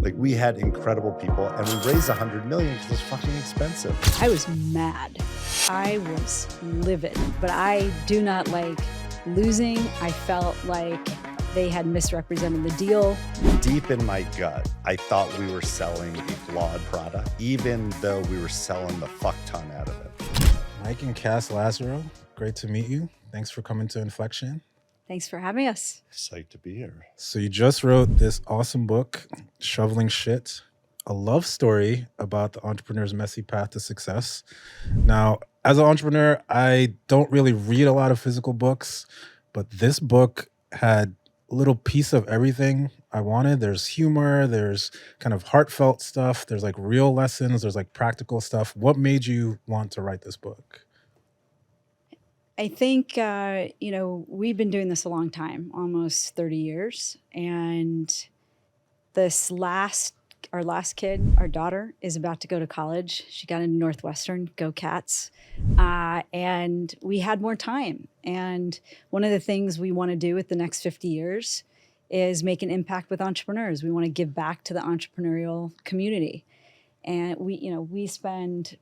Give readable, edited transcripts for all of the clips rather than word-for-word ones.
Like, we had incredible people, and we raised $100 million because it's fucking expensive. I was mad. I was livid, but I do not like losing. I felt like they had misrepresented the deal. Deep in my gut, I thought we were selling a flawed product, even though we were selling the fuck ton out of it. Mike and Kass Lazerow, great to meet you. Thanks for coming to Inflection. Thanks for having us. Psyched to be here. So you just wrote this awesome book, Shoveling Shit, a love story about the entrepreneur's messy path to success. Now, as an entrepreneur, I don't really read a lot of physical books, but this book had a little piece of everything I wanted. There's humor, there's kind of heartfelt stuff, there's like real lessons, there's like practical stuff. What made you want to write this book? I think, we've been doing this a long time, almost 30 years. And our last kid, our daughter, is about to go to college. She got into Northwestern, go Cats. And we had more time. And one of the things we want to do with the next 50 years is make an impact with entrepreneurs. We want to give back to the entrepreneurial community. And we spend,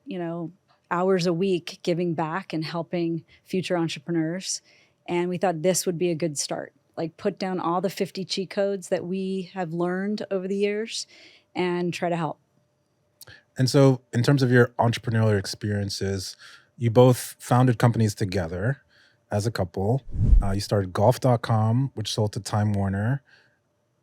hours a week giving back and helping future entrepreneurs. And we thought this would be a good start. Like, put down all the 50 cheat codes that we have learned over the years and try to help. And so in terms of your entrepreneurial experiences, you both founded companies together as a couple. You started golf.com, which sold to Time Warner.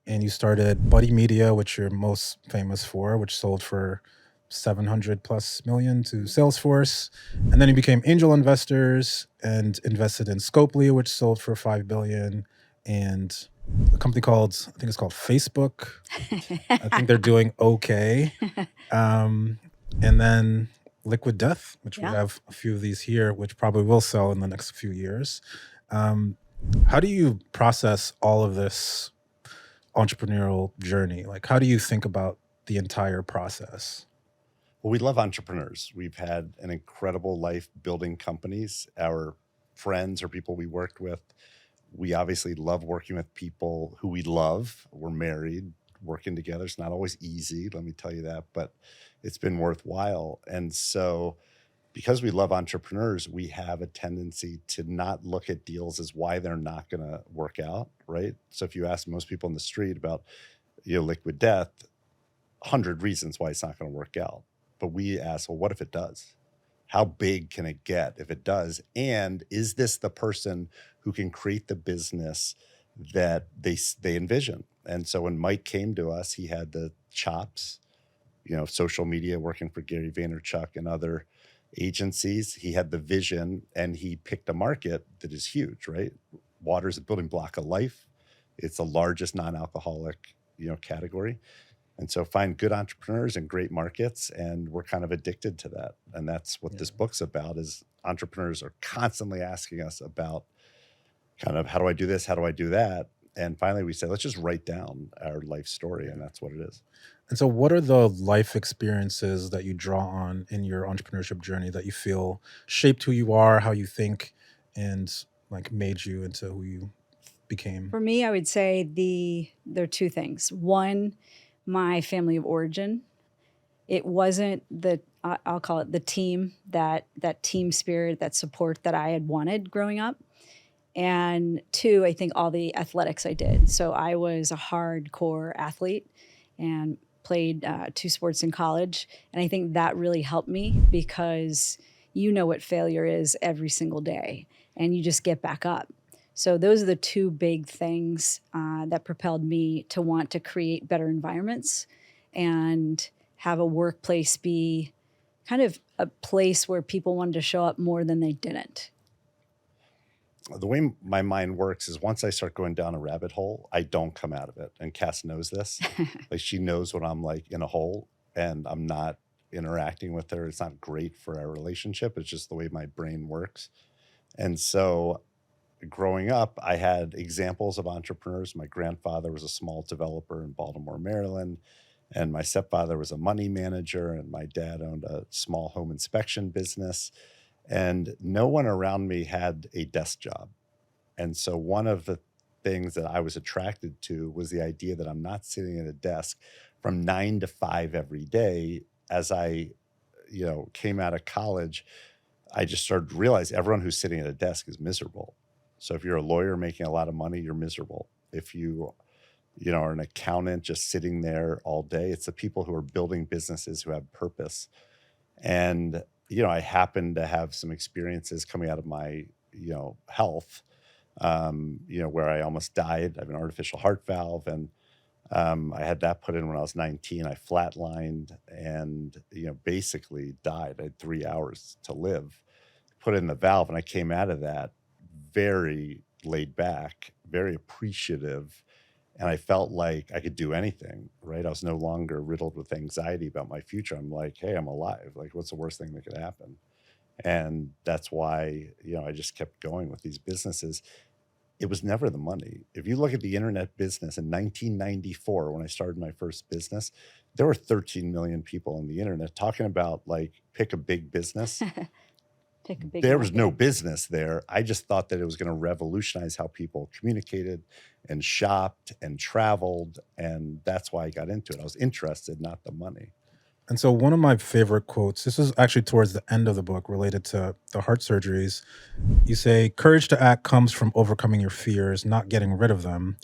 And you started Buddy Media, which you're most famous for, which sold for $700+ million to Salesforce. And then you became angel investors and invested in Scopely, which sold for $5 billion. And a company called, I think it's called Facebook. I think they're doing okay. And then Liquid Death, which we have a few of these here, which probably will sell in the next few years. How do you process all of this entrepreneurial journey? Like, how do you think about the entire process? Well, we love entrepreneurs. We've had an incredible life building companies. Our friends or people we worked with, we obviously love working with people who we love. We're married, working together. It's not always easy, let me tell you that, but it's been worthwhile. And so because we love entrepreneurs, we have a tendency to not look at deals as why they're not going to work out, right? So if you ask most people in the street about, Liquid Death, 100 reasons why it's not going to work out. But we ask, well, what if it does? How big can it get if it does? And is this the person who can create the business that they envision? And so when Mike came to us, he had the chops, social media, working for Gary Vaynerchuk and other agencies. He had the vision, and he picked a market that is huge, right? Water is a building block of life. It's the largest non-alcoholic, category. And so find good entrepreneurs in great markets, and we're kind of addicted to that. And that's what this book's about, is entrepreneurs are constantly asking us about kind of, how do I do this? How do I do that? And finally we said, let's just write down our life story. And that's what it is. And so what are the life experiences that you draw on in your entrepreneurship journey that you feel shaped who you are, how you think, and like made you into who you became? For me, I would say there are two things. One, my family of origin. It wasn't I'll call it the team, that team spirit, that support that I had wanted growing up. And two, I think all the athletics I did. So I was a hardcore athlete and played 2 sports in college. And I think that really helped me, because what failure is every single day, and you just get back up. So those are the two big things that propelled me to want to create better environments and have a workplace be kind of a place where people wanted to show up more than they didn't. The way my mind works is, once I start going down a rabbit hole, I don't come out of it. And Kass knows this. Like, she knows when I'm like in a hole and I'm not interacting with her. It's not great for our relationship. It's just the way my brain works. And so growing up, I had examples of entrepreneurs. My grandfather was a small developer in Baltimore, Maryland, and my stepfather was a money manager, and my dad owned a small home inspection business. And no one around me had a desk job. And so one of the things that I was attracted to was the idea that I'm not sitting at a desk from 9 to 5 every day. As I, came out of college, I just started to realize everyone who's sitting at a desk is miserable. So if you're a lawyer making a lot of money, you're miserable. If you, are an accountant just sitting there all day, it's the people who are building businesses who have purpose. And, I happened to have some experiences coming out of my, health, where I almost died. I have an artificial heart valve, and I had that put in when I was 19. I flatlined and, basically died. I had 3 hours to live, put in the valve, and I came out of that very laid back, very appreciative. And I felt like I could do anything, right? I was no longer riddled with anxiety about my future. I'm like, hey, I'm alive. Like, what's the worst thing that could happen? And that's why, I just kept going with these businesses. It was never the money. If you look at the internet business in 1994, when I started my first business, there were 13 million people on the internet talking about like, pick a big business. Pick a big There was no market. business there. I just thought that it was going to revolutionize how people communicated and shopped and traveled. And that's why I got into it. I was interested, not the money. And so one of my favorite quotes, this is actually towards the end of the book related to the heart surgeries. You say, courage to act comes from overcoming your fears, not getting rid of them.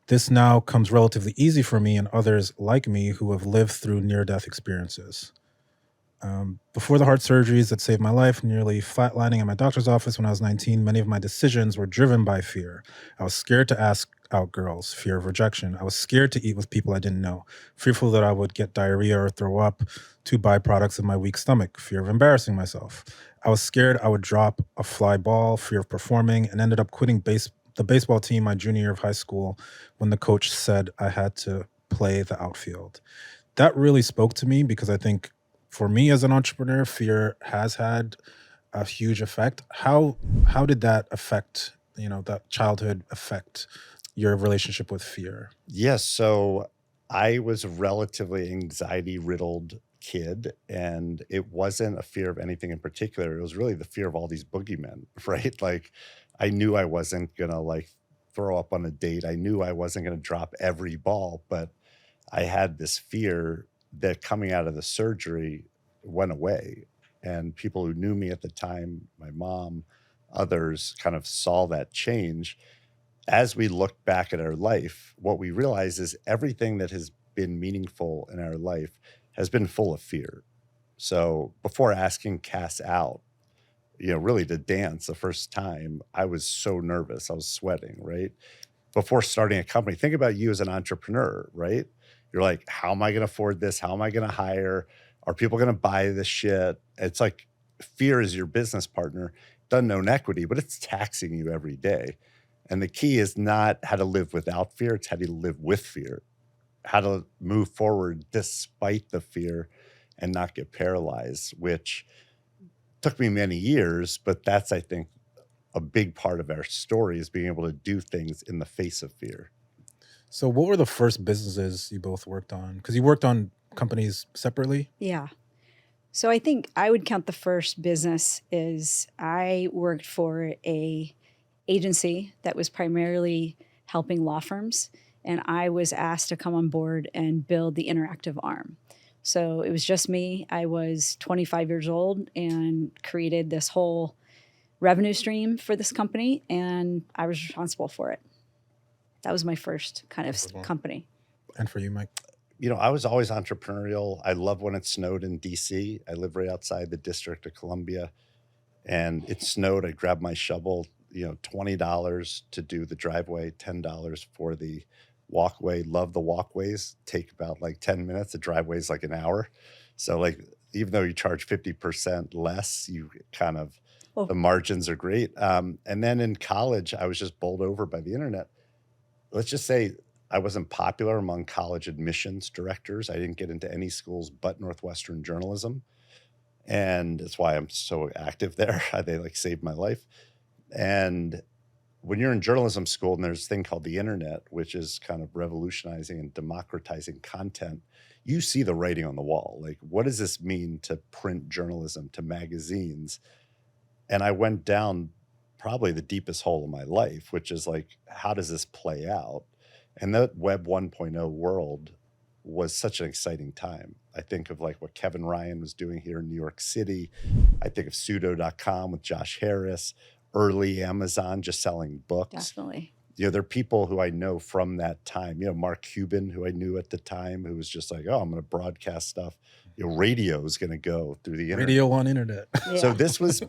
This now comes relatively easy for me and others like me who have lived through near-death experiences. Before the heart surgeries that saved my life, nearly flatlining at my doctor's office when I was 19, many of my decisions were driven by fear. I was scared to ask out girls, fear of rejection. I was scared to eat with people I didn't know, fearful that I would get diarrhea or throw up, two byproducts of my weak stomach, fear of embarrassing myself. I was scared I would drop a fly ball, fear of performing, and ended up quitting the baseball team my junior year of high school when the coach said I had to play the outfield. That really spoke to me because I think for me as an entrepreneur, fear has had a huge effect. How did that affect, that childhood affect your relationship with fear? Yes. So I was a relatively anxiety riddled kid, and it wasn't a fear of anything in particular. It was really the fear of all these boogeymen, right? Like I knew I wasn't going to like throw up on a date. I knew I wasn't going to drop every ball, but I had this fear that coming out of the surgery went away. And people who knew me at the time, my mom, others kind of saw that change. As we look back at our life, what we realize is everything that has been meaningful in our life has been full of fear. So before asking Kass out, really to dance the first time, I was so nervous. I was sweating, right? Before starting a company, think about you as an entrepreneur, right? You're like, how am I going to afford this? How am I going to hire? Are people going to buy this shit? It's like fear is your business partner, doesn't own equity, but it's taxing you every day. And the key is not how to live without fear. It's how to live with fear, how to move forward despite the fear and not get paralyzed, which took me many years, but that's, I think, a big part of our story is being able to do things in the face of fear. So what were the first businesses you both worked on? Because you worked on companies separately. Yeah. So I think I would count the first business is I worked for a agency that was primarily helping law firms, and I was asked to come on board and build the interactive arm. So it was just me. I was 25 years old and created this whole revenue stream for this company, and I was responsible for it. That was my first kind of company. And for you, Mike? I was always entrepreneurial. I love when it snowed in DC. I live right outside the District of Columbia, and it snowed. I grabbed my shovel, $20 to do the driveway, $10 for the walkway. Love the walkways. Take about like 10 minutes. The driveway's like an hour. So like, even though you charge 50% less, you kind of, the margins are great. And then in college, I was just bowled over by the internet. Let's just say I wasn't popular among college admissions directors. I didn't get into any schools but Northwestern journalism. And that's why I'm so active there. They like saved my life. And when you're in journalism school and there's a thing called the internet, which is kind of revolutionizing and democratizing content, you see the writing on the wall. Like, what does this mean to print journalism, to magazines? And I went down probably the deepest hole in my life, which is like, how does this play out? And that Web 1.0 world was such an exciting time. I think of like what Kevin Ryan was doing here in New York City. I think of pseudo.com with Josh Harris, early Amazon just selling books. Definitely. There are people who I know from that time. Mark Cuban, who I knew at the time, who was just like, oh, I'm going to broadcast stuff. Radio is going to go through the internet. Radio on internet. Yeah. So this was,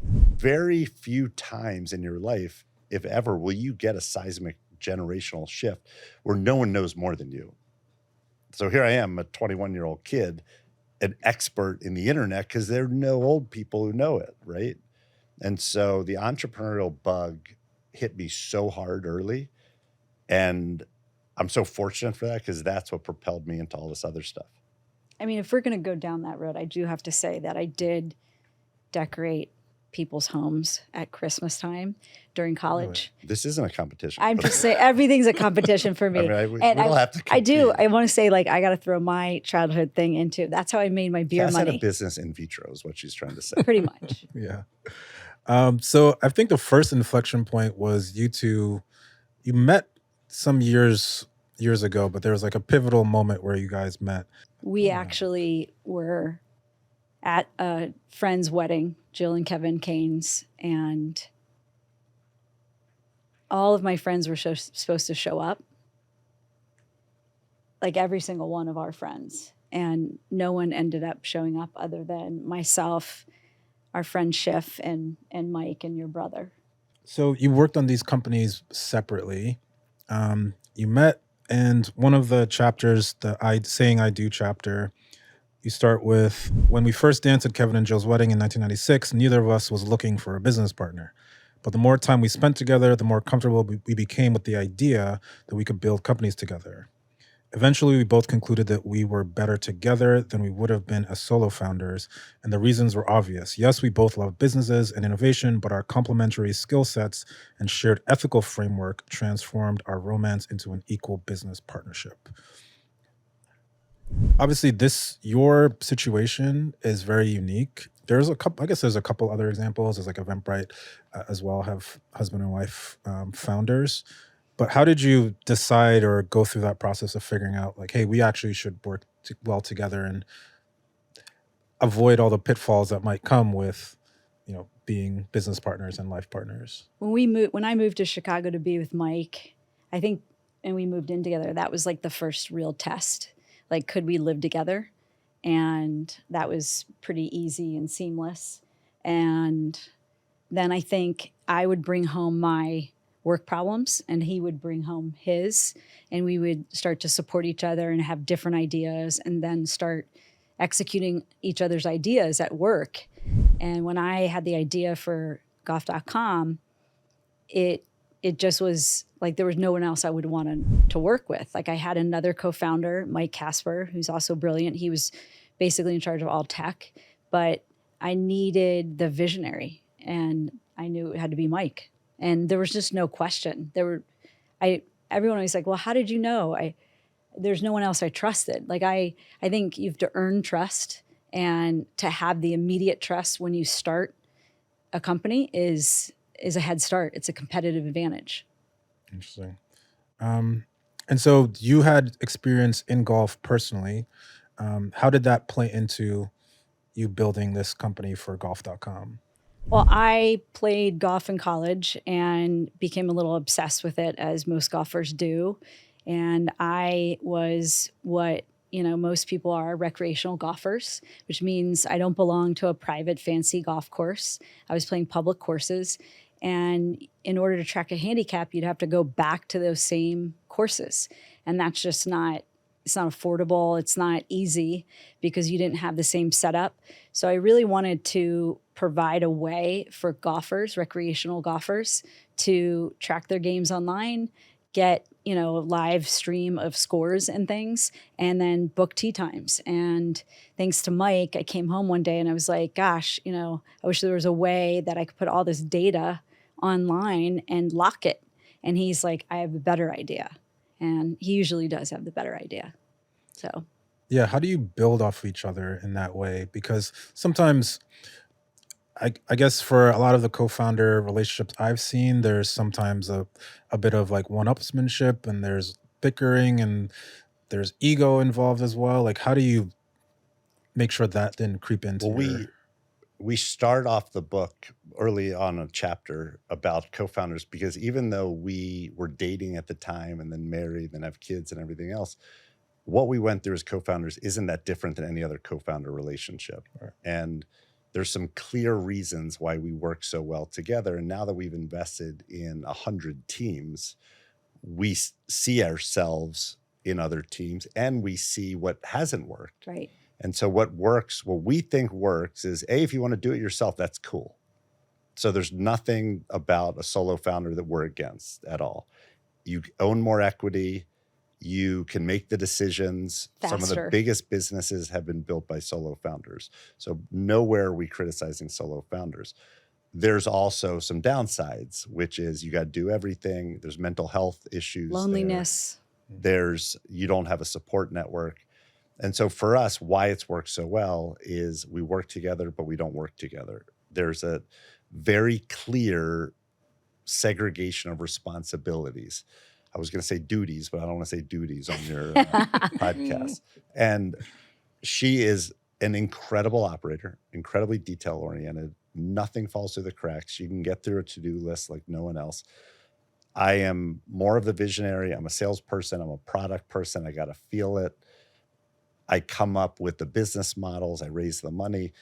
very few times in your life, if ever, will you get a seismic generational shift where no one knows more than you. So here I am, a 21-year-old kid, an expert in the internet because there are no old people who know it, right? And so the entrepreneurial bug hit me so hard early. And I'm so fortunate for that because that's what propelled me into all this other stuff. I mean, if we're going to go down that road, I do have to say that I did decorate people's homes at Christmas time during college. This isn't a competition. I'm just saying everything's a competition for me. We don't have to compete. I do. I want to say, like, I got to throw my childhood thing into. That's how I made my beer Kass money. had a business in vitro is what she's trying to say. Pretty much. Yeah. So I think the first inflection point was you met some years ago, but there was like a pivotal moment where you guys met. We actually were at a friend's wedding, Jill and Kevin Kane's, and all of my friends were supposed to show up, like every single one of our friends, and no one ended up showing up other than myself, our friend Schiff, and Mike and your brother. So you worked on these companies separately. You met, and one of the chapters, the Saying I Do chapter, you start with, when we first danced at Kevin and Jill's wedding in 1996, neither of us was looking for a business partner. But the more time we spent together, the more comfortable we became with the idea that we could build companies together. Eventually, we both concluded that we were better together than we would have been as solo founders, and the reasons were obvious. Yes, we both love businesses and innovation, but our complementary skill sets and shared ethical framework transformed our romance into an equal business partnership. Obviously, your situation is very unique. There's a couple other examples. There's like Eventbrite as well, have husband and wife founders. But how did you decide or go through that process of figuring out, like, hey, we actually should work well together and avoid all the pitfalls that might come with, being business partners and life partners? When I moved to Chicago to be with Mike, I think, and we moved in together, that was like the first real test. Like, could we live together? And that was pretty easy and seamless. And then I think I would bring home my work problems and he would bring home his, and we would start to support each other and have different ideas and then start executing each other's ideas at work. And when I had the idea for golf.com, it just was like there was no one else I would want to work with. Like, I had another co-founder, Mike Casper, who's also brilliant. He was basically in charge of all tech, but I needed the visionary, and I knew it had to be Mike. And there was just no question. Everyone was like, well, how did you know? There's no one else I trusted. Like, I think you have to earn trust, and to have the immediate trust when you start a company is a head start. It's a competitive advantage. Interesting. And so you had experience in golf personally. How did that play into you building this company for golf.com? Well, I played golf in college and became a little obsessed with it, as most golfers do. And I was what, most people are, recreational golfers, which means I don't belong to a private fancy golf course. I was playing public courses. And in order to track a handicap, you'd have to go back to those same courses. And that's just it's not affordable. It's not easy because you didn't have the same setup. So I really wanted to provide a way for golfers, recreational golfers, to track their games online, get, a live stream of scores and things, and then book tee times. And thanks to Mike, I came home one day and I was like, gosh, I wish there was a way that I could put all this data online and lock it. And he's like, I have a better idea. And he usually does have the better idea. So, yeah, how do you build off of each other in that way? Because sometimes, I guess for a lot of the co-founder relationships I've seen, there's sometimes a bit of like one-upsmanship, and there's bickering, and there's ego involved as well. Like, how do you make sure that didn't creep into We start off the book early on a chapter about co-founders, because even though we were dating at the time and then married and have kids and everything else, what we went through as co-founders isn't that different than any other co-founder relationship. Right. And there's some clear reasons why we work so well together. And now that we've invested in 100 teams, we see ourselves in other teams and we see what hasn't worked. Right. And so what we think works is, if you want to do it yourself, that's cool. So there's nothing about a solo founder that we're against at all. You own more equity. You can make the decisions. Faster. Some of the biggest businesses have been built by solo founders. So nowhere are we criticizing solo founders. There's also some downsides, which is you got to do everything. There's mental health issues. Loneliness. You don't have a support network. And so for us, why it's worked so well is we work together, but we don't work together. There's a very clear segregation of responsibilities. I was going to say duties, but I don't want to say duties on your podcast. And she is an incredible operator, incredibly detail oriented. Nothing falls through the cracks. She can get through a to-do list like no one else. I am more of the visionary. I'm a salesperson. I'm a product person. I got to feel it. I come up with the business models. I raise the money.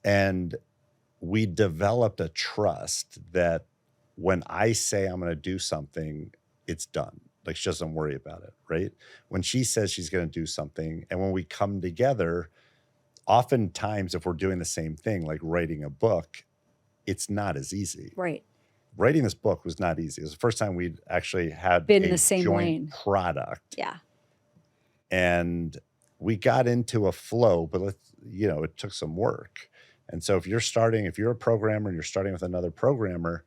And we developed a trust that when I say I'm going to do something, it's done. Like, she doesn't worry about it, right? When she says she's going to do something, and when we come together, oftentimes if we're doing the same thing, like writing a book, it's not as easy. Right. Writing this book was not easy. It was the first time we'd actually had Been a in the same joint lane. product. Yeah. And we got into a flow, but it took some work. And so if you're a programmer and you're starting with another programmer,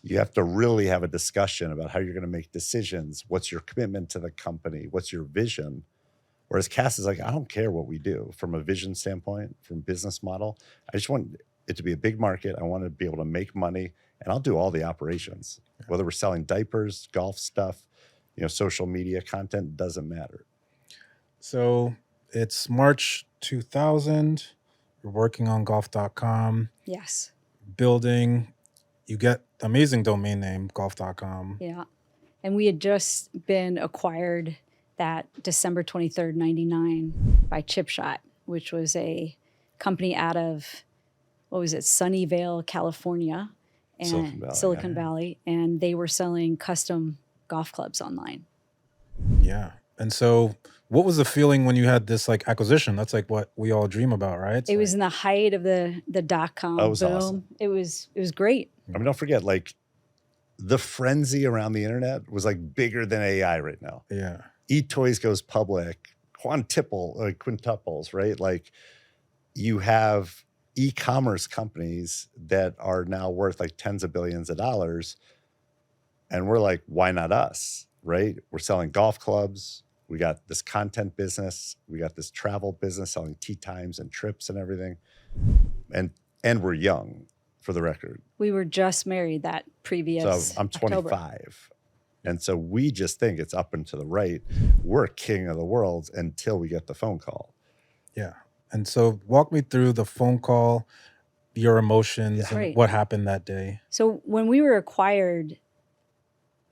you have to really have a discussion about how you're going to make decisions. What's your commitment to the company? What's your vision? Whereas Kass is like, I don't care what we do from a vision standpoint, from business model. I just want it to be a big market. I want to be able to make money, and I'll do all the operations, whether we're selling diapers, golf stuff, social media content, doesn't matter. So it's March 2000. You're working on golf.com. Yes. Building. You get the amazing domain name, golf.com. Yeah. And we had just been acquired that December 23rd, 99 by ChipShot, which was a company out of, Sunnyvale, California. And Silicon Valley. And they were selling custom golf clubs online. Yeah. And so what was the feeling when you had this acquisition? That's what we all dream about, right? It was in the height of the .com boom. Awesome. It was great. I mean, don't forget, the frenzy around the internet was bigger than AI right now. Yeah. eToys goes public, quintuples, right? You have e-commerce companies that are now worth tens of billions of dollars. And we're like, why not us, right? We're selling golf clubs. We got this content business. We got this travel business selling tee times and trips and everything. And we're young, for the record. We were just married that previous So I'm 25. October. And so we just think it's up and to the right. We're king of the world until we get the phone call. Yeah. And so walk me through the phone call, your emotions, and Right. what happened that day. So when we were acquired,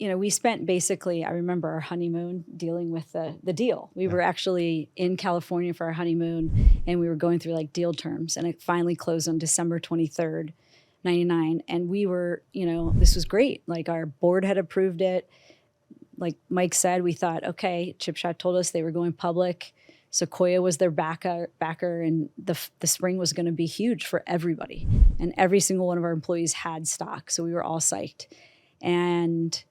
we spent basically, I remember our honeymoon dealing with the deal. We were actually in California for our honeymoon, and we were going through deal terms, and it finally closed on December 23rd, 99. And we were, this was great. Our board had approved it. Like Mike said, we thought, okay, ChipShot told us they were going public. Sequoia was their backer, and the spring was going to be huge for everybody. And every single one of our employees had stock, so we were all psyched. And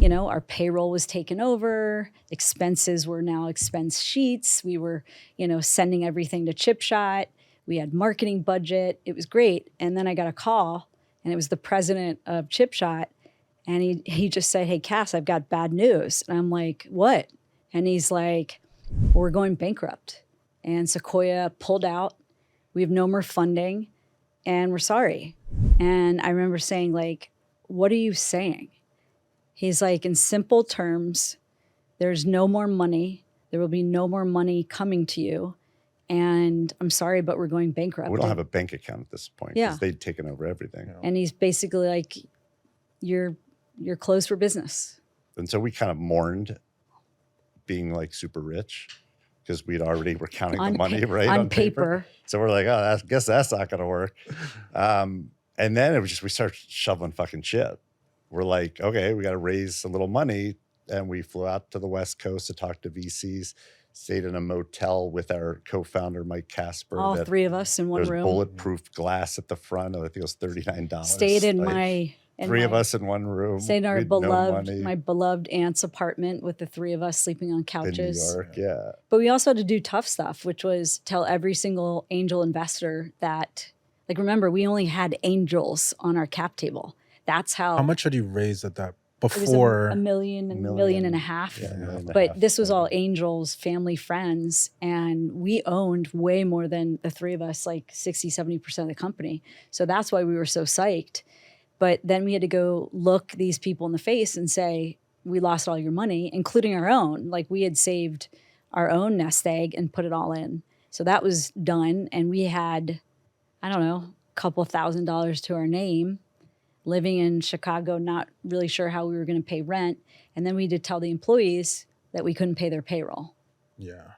our payroll was taken over. Expenses were now expense sheets. We were, sending everything to ChipShot. We had marketing budget. It was great. And then I got a call, and it was the president of ChipShot. And he just said, hey, Kass, I've got bad news. And I'm like, what? And he's like, we're going bankrupt. And Sequoia pulled out. We have no more funding, and we're sorry. And I remember saying, what are you saying? He's like, in simple terms, there's no more money. There will be no more money coming to you. And I'm sorry, but we're going bankrupt. We don't have a bank account at this point because they'd taken over everything. And he's basically like, you're closed for business. And so we kind of mourned being like super rich because we'd already were counting the money, right? On paper. So we're like, oh, I guess that's not going to work. And then it was just, we started shoveling fucking shit. We're like, okay, we got to raise a little money. And we flew out to the West Coast to talk to VCs, stayed in a motel with our co-founder, Mike Casper. All three of us in one room. There's bulletproof glass at the front. I think it was $39. Stayed in three of us in one room. Stayed in our my beloved aunt's apartment with the three of us sleeping on couches. In New York, yeah. But we also had to do tough stuff, which was tell every single angel investor that, like, remember, we only had angels on our cap table. That's how much had you raised at that before? It was a million and a half. Yeah, but this was all angels, family, friends. And we owned way more than the three of us, like 60, 70% of the company. So that's why we were so psyched. But then we had to go look these people in the face and say, we lost all your money, including our own. Like, we had saved our own nest egg and put it all in. So that was done. And we had, I don't know, a couple $1,000s to our name, living in Chicago, not really sure how we were going to pay rent. And then we had to tell the employees that we couldn't pay their payroll. Yeah.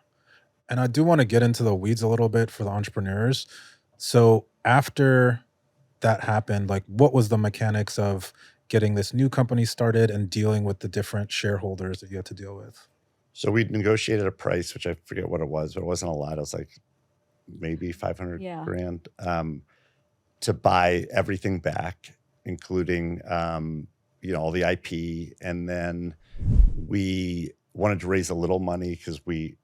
And I do want to get into the weeds a little bit for the entrepreneurs. So after that happened, like, what was the mechanics of getting this new company started and dealing with the different shareholders that you had to deal with? So we negotiated a price, which I forget what it was, but it wasn't a lot. It was like maybe 500 grand to buy everything back, including all the IP. And then we wanted to raise a little money because we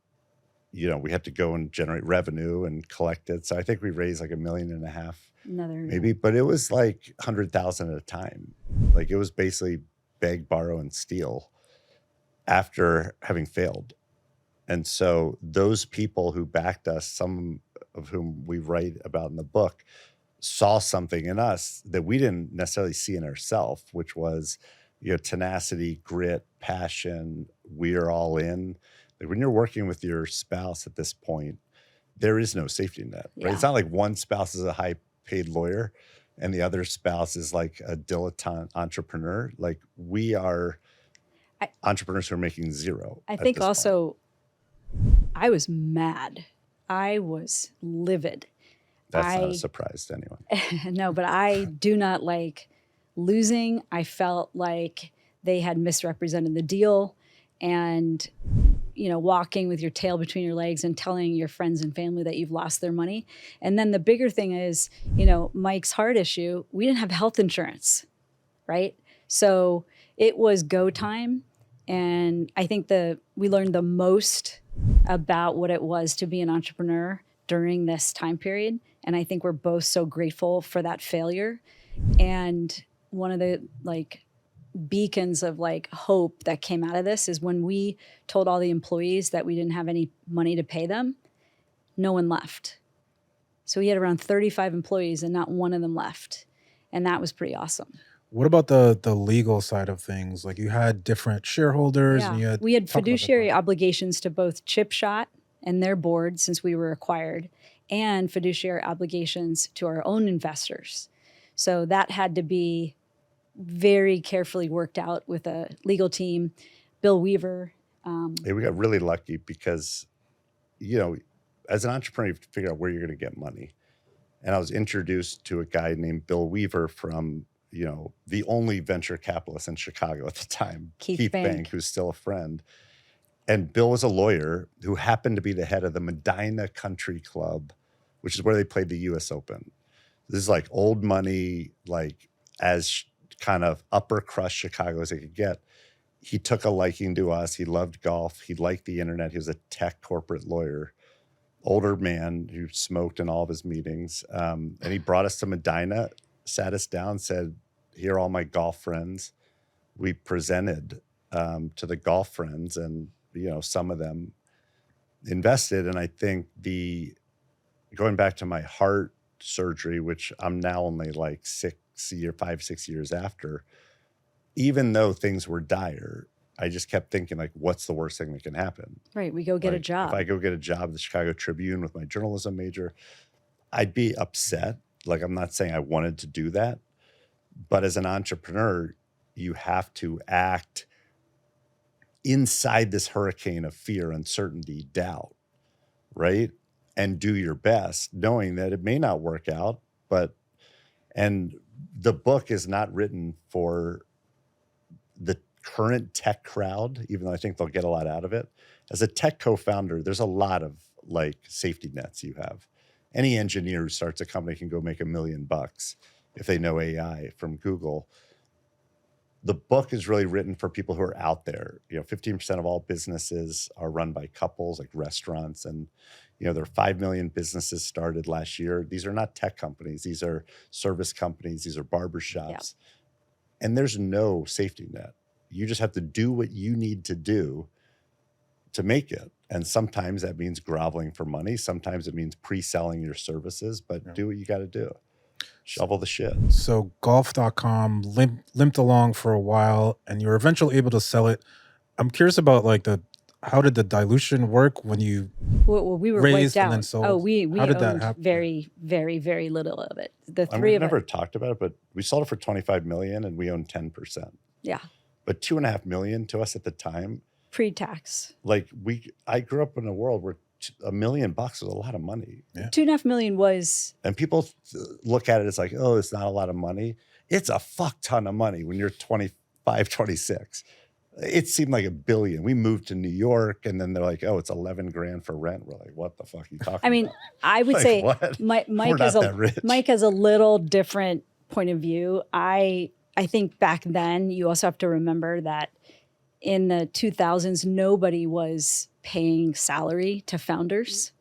had to go and generate revenue and collect it. So I think we raised like $1.5 million. Maybe, but it was like 100,000 at a time. Like, it was basically beg, borrow, and steal after having failed. And so those people who backed us, some of whom we write about in the book, saw something in us that we didn't necessarily see in ourselves, which was, tenacity, grit, passion. We are all in. Like, when you're working with your spouse at this point, there is no safety net, right? It's not like one spouse is a high-paid lawyer and the other spouse is like a dilettante entrepreneur. Like, we are entrepreneurs who are making zero. I think also I was mad. I was livid. That's not a surprise to anyone. No, but I do not like losing. I felt like they had misrepresented the deal, and walking with your tail between your legs and telling your friends and family that you've lost their money. And then the bigger thing is, Mike's heart issue, we didn't have health insurance, right? So it was go time. And I think we learned the most about what it was to be an entrepreneur during this time period. And I think we're both so grateful for that failure. And one of the beacons of hope that came out of this is when we told all the employees that we didn't have any money to pay them, no one left. So we had around 35 employees and not one of them left. And that was pretty awesome. What about the legal side of things? Like, you had different shareholders. Yeah. And we had fiduciary obligations to both ChipShot and their board since we were acquired, and fiduciary obligations to our own investors. So that had to be very carefully worked out with a legal team. Bill Weaver. We got really lucky because, as an entrepreneur, you have to figure out where you're going to get money. And I was introduced to a guy named Bill Weaver from, the only venture capitalist in Chicago at the time, Keith Bank, who's still a friend. And Bill was a lawyer who happened to be the head of the Medina Country Club, which is where they played the U.S. Open. This is like old money, like as kind of upper crust Chicago as it could get. He took a liking to us. He loved golf. He liked the internet. He was a tech corporate lawyer, older man who smoked in all of his meetings. And he brought us to Medina, sat us down, said, here are all my golf friends. We presented to the golf friends, and some of them invested. And I think going back to my heart surgery, which I'm now only like 5, 6 years after, even though things were dire, I just kept thinking, like, what's the worst thing that can happen? Right. We go get a Like, job. if I go get a job at the Chicago Tribune with my journalism major, I'd be upset. Like, I'm not saying I wanted to do that, but as an entrepreneur, you have to act inside this hurricane of fear, uncertainty, doubt, right? And do your best, knowing that it may not work out, and the book is not written for the current tech crowd, even though I think they'll get a lot out of it. As a tech co-founder, there's a lot of like safety nets you have. Any engineer who starts a company can go make $1 million if they know AI from Google. The book is really written for people who are out there. 15% of all businesses are run by couples, like restaurants. And, there are 5 million businesses started last year. These are not tech companies. These are service companies. These are barbershops. Yep. And there's no safety net. You just have to do what you need to do to make it. And sometimes that means groveling for money. Sometimes it means pre-selling your services, but do what you got to do. Shovel the shit. So golf.com limped along for a while and you were eventually able to sell it. I'm curious about how did the dilution work when you we were raised wiped out. and then sold? Oh, we How did that owned happen? very, very, very little of it. The three We've of never us. talked about it, but we sold it for $25 million and we owned 10%. Yeah. But $2.5 million to us at the time, Pre-tax. I grew up in a world where $1 million was a lot of money. Yeah. $2.5 million was. And people look at it as like, oh, it's not a lot of money. It's a fuck ton of money when you're 25, 26. It seemed like $1 billion. We moved to New York and then they're like, oh, it's 11 grand for rent. We're like, what the fuck are you talking about? I mean, I would say what? Mike We're has not that rich. Mike has a little different point of view. I think back then you also have to remember that in the 2000s, nobody was paying salary to founders.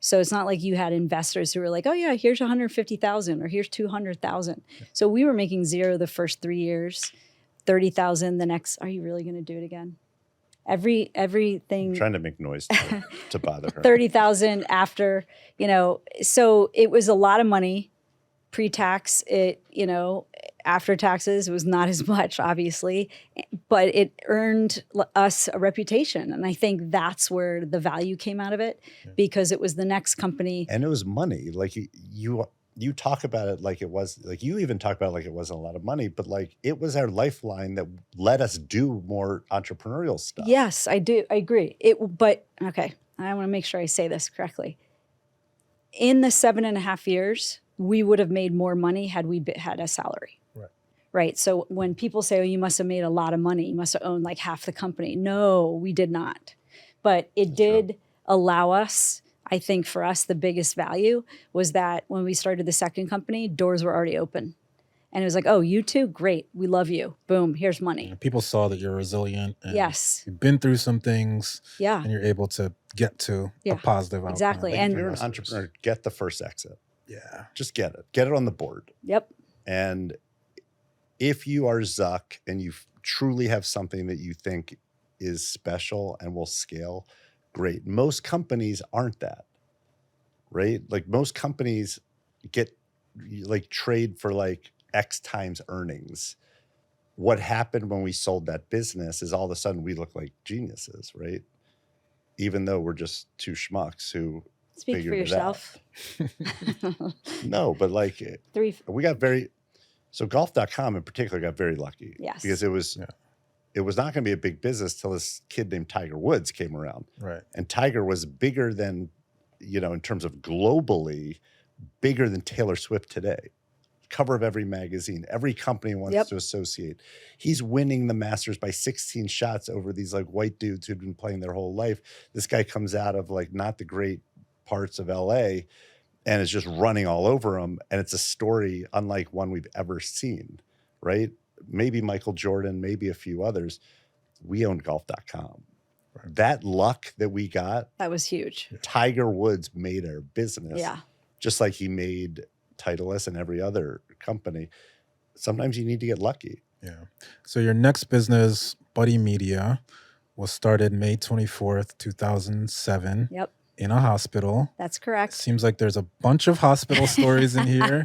So it's not like you had investors who were like, oh yeah, here's 150,000 or here's 200,000. So we were making zero the first 3 years, 30,000 the next. Are you really going to do it again? Everything. I'm trying to make noise to bother her. 30,000 after, so it was a lot of money pre-tax. It, after taxes, it was not as much, obviously, but it earned us a reputation. And I think that's where the value came out of it, because it was the next company. And it was money. Like you talk about it like it was, like you even talk about it like it wasn't a lot of money, but like it was our lifeline that let us do more entrepreneurial stuff. Yes, I do. I agree. But okay, I want to make sure I say this correctly. In the 7.5 years, we would have made more money had we had a salary. Right. So when people say, oh, you must have made a lot of money, you must have owned like half the company. No, we did not. But it did allow us, I think for us, the biggest value was that when we started the second company, doors were already open. And it was like, oh, you too? Great. We love you. Boom. Here's money. People saw that you're resilient. And yes. You've been through some things. Yeah. And you're able to get to a positive outcome. Exactly. Like and if you're an entrepreneur, get the first exit. Yeah. Just get it. Get it on the board. Yep. And if you are Zuck and you truly have something that you think is special and will scale, great. Most companies aren't that, right? Like most companies trade for like X times earnings. What happened when we sold that business is all of a sudden we look like geniuses, right? Even though we're just two schmucks who speak for yourself. No, but like we got so golf.com in particular got very lucky. Yes. Because it was not going to be a big business till this kid named Tiger Woods came around. Right. And Tiger was bigger than, in terms of globally, bigger than Taylor Swift today. Cover of every magazine. Every company wants to associate. He's winning the Masters by 16 shots over these like white dudes who'd been playing their whole life. This guy comes out of like not the great parts of LA and is just running all over them. And it's a story unlike one we've ever seen, right? Maybe Michael Jordan, maybe a few others. We owned golf.com. Right. That luck that we got. That was huge. Tiger Woods made our business. Yeah. Just like he made Titleist and every other company. Sometimes you need to get lucky. Yeah. So your next business, Buddy Media, was started May 24th, 2007. Yep. in a hospital. That's correct. Seems like there's a bunch of hospital stories in here.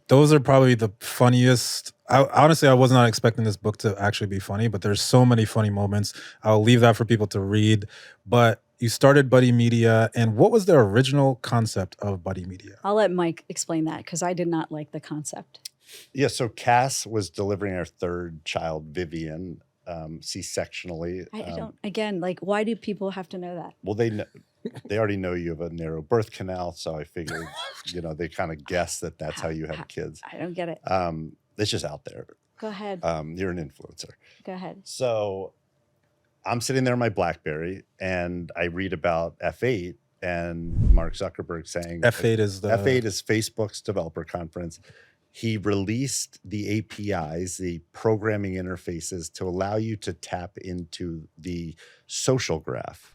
Those are probably the funniest. Honestly, I was not expecting this book to actually be funny, but there's so many funny moments. I'll leave that for people to read. But you started Buddy Media, and what was the original concept of Buddy Media? I'll let Mike explain that because I did not like the concept. Yeah, so Kass was delivering our third child, Vivian, C-sectionally. I don't, again, like, why do people have to know that? Well, they already know you have a narrow birth canal, so I figured, they kind of guess that that's how you have kids. I don't get it. It's just out there. Go ahead. You're an influencer. Go ahead. So I'm sitting there on my BlackBerry, and I read about F8 and Mark Zuckerberg saying F8 is Facebook's developer conference. He released the APIs, the programming interfaces, to allow you to tap into the social graph,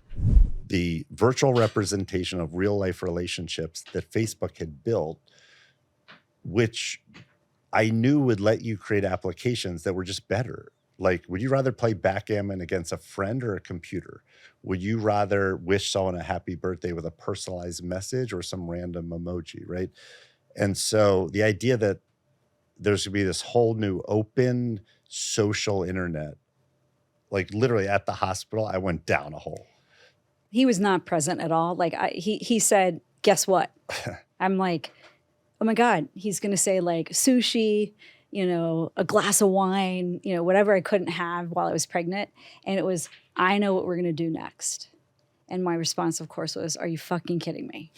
the virtual representation of real life relationships that Facebook had built, which I knew would let you create applications that were just better. Like, would you rather play backgammon against a friend or a computer? Would you rather wish someone a happy birthday with a personalized message or some random emoji, right? And so the idea that there's going to be this whole new open social internet, like literally at the hospital, I went down a hole. He was not present at all. Like, he said, guess what? I'm like, oh my God, he's going to say like sushi, a glass of wine, whatever I couldn't have while I was pregnant. And it was, I know what we're going to do next. And my response, of course, was, are you fucking kidding me?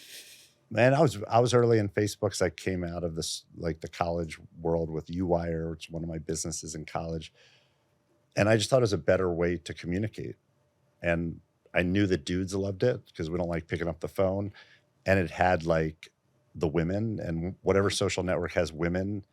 Man, I was early in Facebook because I came out of this, like the college world with UWire, which is one of my businesses in college. And I just thought it was a better way to communicate. And I knew that dudes loved it because we don't like picking up the phone. And it had like the women, and whatever social network has women,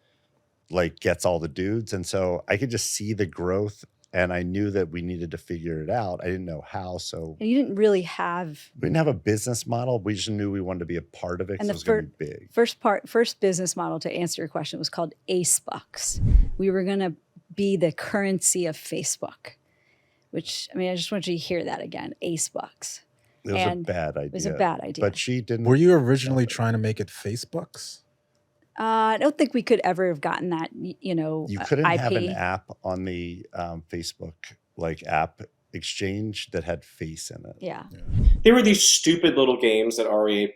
like gets all the dudes. And so I could just see the growth, and I knew that we needed to figure it out. I didn't know how. So and you didn't really have. We didn't have a business model. We just knew we wanted to be a part of it because it was going to be big. First business model, to answer your question, was called Ace Bucks. We were going to be the currency of Facebook, which, I mean, I just want you to hear that again, Ace Bucks. It was a bad idea. It was a bad idea. But she didn't. Were you originally trying to make it Facebooks? I don't think we could ever have gotten that, You couldn't IP. have an app on the Facebook like app exchange that had face in it. Yeah. There were these stupid little games that REA,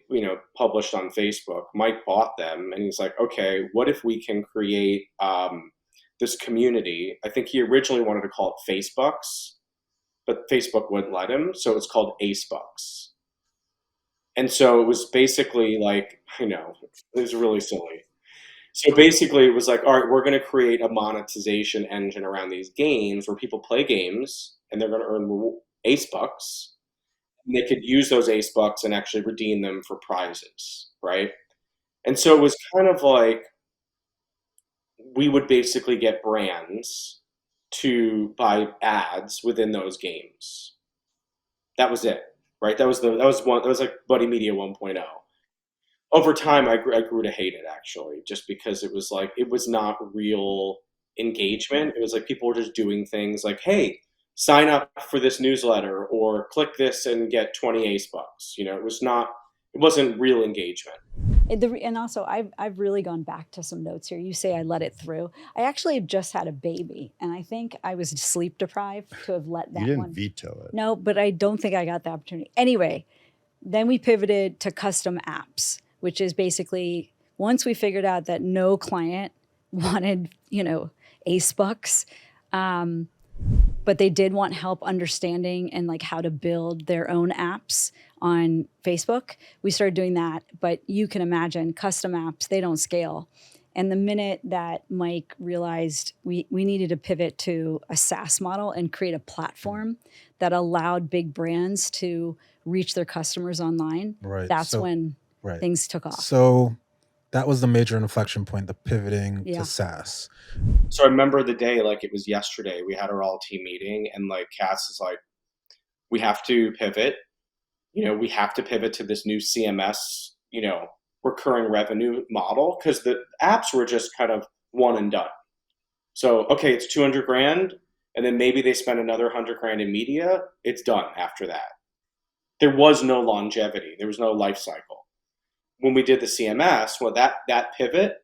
published on Facebook. Mike bought them, and he's like, okay, what if we can create this community? I think he originally wanted to call it Facebucks, but Facebook wouldn't let him, so it was called Acebucks. And so it was basically like, it was really silly. So basically it was like, all right, we're going to create a monetization engine around these games where people play games and they're going to earn Ace Bucks. And they could use those Ace Bucks and actually redeem them for prizes, right? And so it was kind of like we would basically get brands to buy ads within those games. That was it, right? That was like Buddy Media 1.0. Over time, I grew to hate it, actually, just because it was like, it was not real engagement. It was like people were just doing things like, hey, sign up for this newsletter or click this and get 20 Ace Bucks. It wasn't real engagement. And also, I've really gone back to some notes here. You say I let it through. I actually have just had a baby, and I think I was sleep deprived to have let that one. You didn't veto it. No, but I don't think I got the opportunity. Anyway, then we pivoted to custom apps, which is basically, once we figured out that no client wanted, Ace Bucks, but they did want help understanding and like how to build their own apps on Facebook, we started doing that. But you can imagine custom apps, they don't scale. And the minute that Mike realized we needed to pivot to a SaaS model and create a platform that allowed big brands to reach their customers online, that's when things took off. So that was the major inflection point, the pivoting to SaaS. So I remember the day like it was yesterday. We had our all team meeting, and like Kass is like, we have to pivot. We have to pivot to this new CMS, recurring revenue model, because the apps were just kind of one and done. So, okay, it's $200,000, and then maybe they spend another $100,000 in media. It's done after that. there was no longevity. There was no life cycle. When we did the CMS, well, that pivot,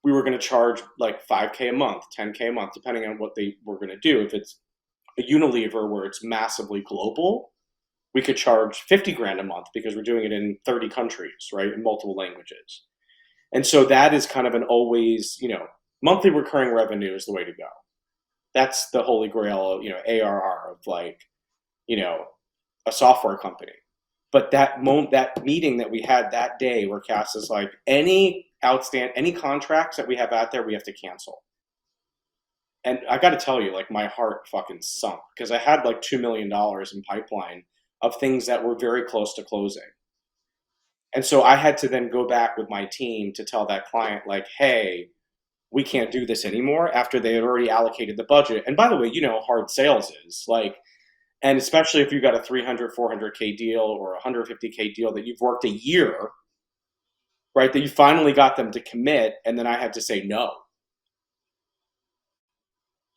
we were going to charge like $5K a month, $10K a month, depending on what they were going to do. If it's a Unilever where it's massively global, we could charge 50 grand a month because we're doing it in 30 countries, right, in multiple languages. And so that is kind of an always, monthly recurring revenue is the way to go. That's the holy grail, ARR of like, a software company. But that meeting that we had that day where Kass is like, any contracts that we have out there, we have to cancel. And I got to tell you, like, my heart fucking sunk because I had like $2 million in pipeline of things that were very close to closing. And so I had to then go back with my team to tell that client, like, hey, we can't do this anymore after they had already allocated the budget. And by the way, how hard sales is. Like, and especially if you've got a 300, 400K deal or a 150K deal that you've worked a year, right, that you finally got them to commit, and then I had to say no.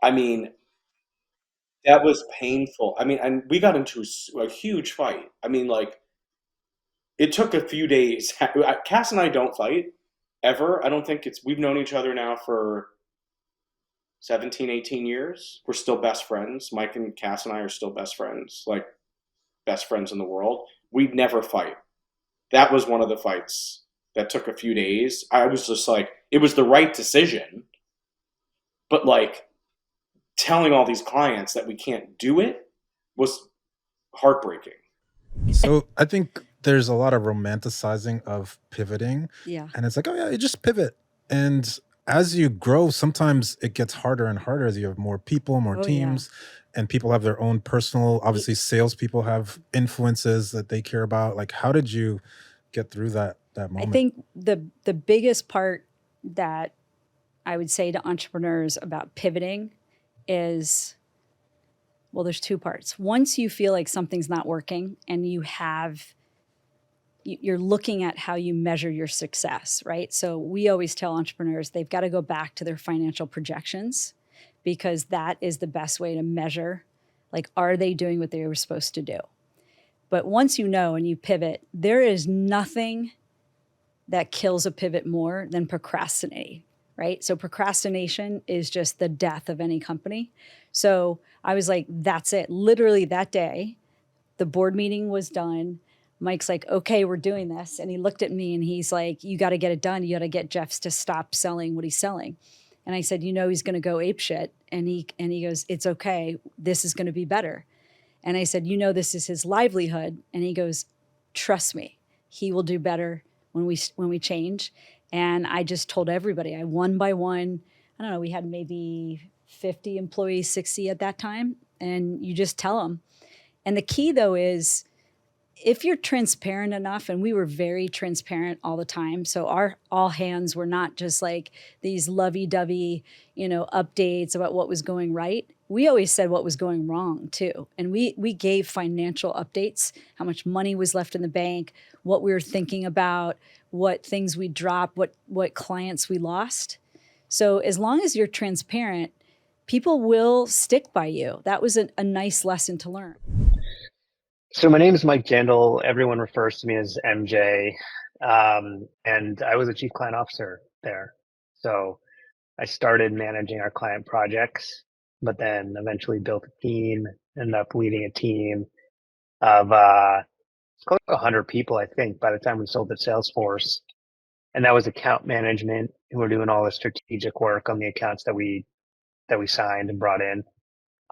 I mean, that was painful. I mean, and we got into a huge fight. I mean, like, it took a few days. Kass and I don't fight ever. I don't think we've known each other now for 17, 18 years. We're still best friends. Mike and Kass and I are still best friends, like best friends in the world. We'd never fight. That was one of the fights that took a few days. I was just like, it was the right decision, but like telling all these clients that we can't do it was heartbreaking. So I think there's a lot of romanticizing of pivoting. Yeah. And it's like, oh yeah, you just pivot. And as you grow, sometimes it gets harder and harder as you have more people, more teams, and people have their own personal, obviously salespeople have influences that they care about. Like, how did you get through that moment? I think the biggest part that I would say to entrepreneurs about pivoting is, well, there's two parts. Once you feel like something's not working and you're looking at how you measure your success, right? So we always tell entrepreneurs they've got to go back to their financial projections because that is the best way to measure, like, are they doing what they were supposed to do? But once you know and you pivot, there is nothing that kills a pivot more than procrastinating, right? So procrastination is just the death of any company. So I was like, that's it. Literally that day, the board meeting was done. Mike's like, okay, we're doing this. And he looked at me and he's like, you got to get it done. You got to get Jeffs to stop selling what he's selling. And I said, he's going to go apeshit. And he goes, it's okay. This is going to be better. And I said, this is his livelihood. And he goes, trust me, he will do better when we change. And I just told everybody, I one by one, I don't know, we had maybe 50 employees, 60 at that time. And you just tell them. And the key though is if you're transparent enough, and we were very transparent all the time. So our all hands were not just like these lovey-dovey, updates about what was going right. We always said what was going wrong too. And we gave financial updates, how much money was left in the bank, what we were thinking about, what things we dropped, what clients we lost. So as long as you're transparent, people will stick by you. That was a nice lesson to learn. So my name is Mike Jandal. Everyone refers to me as MJ. And I was a chief client officer there. So I started managing our client projects, but then eventually built a team, ended up leading a team of it's close to 100 people, I think, by the time we sold to Salesforce. And that was account management, who were doing all the strategic work on the accounts that we signed and brought in.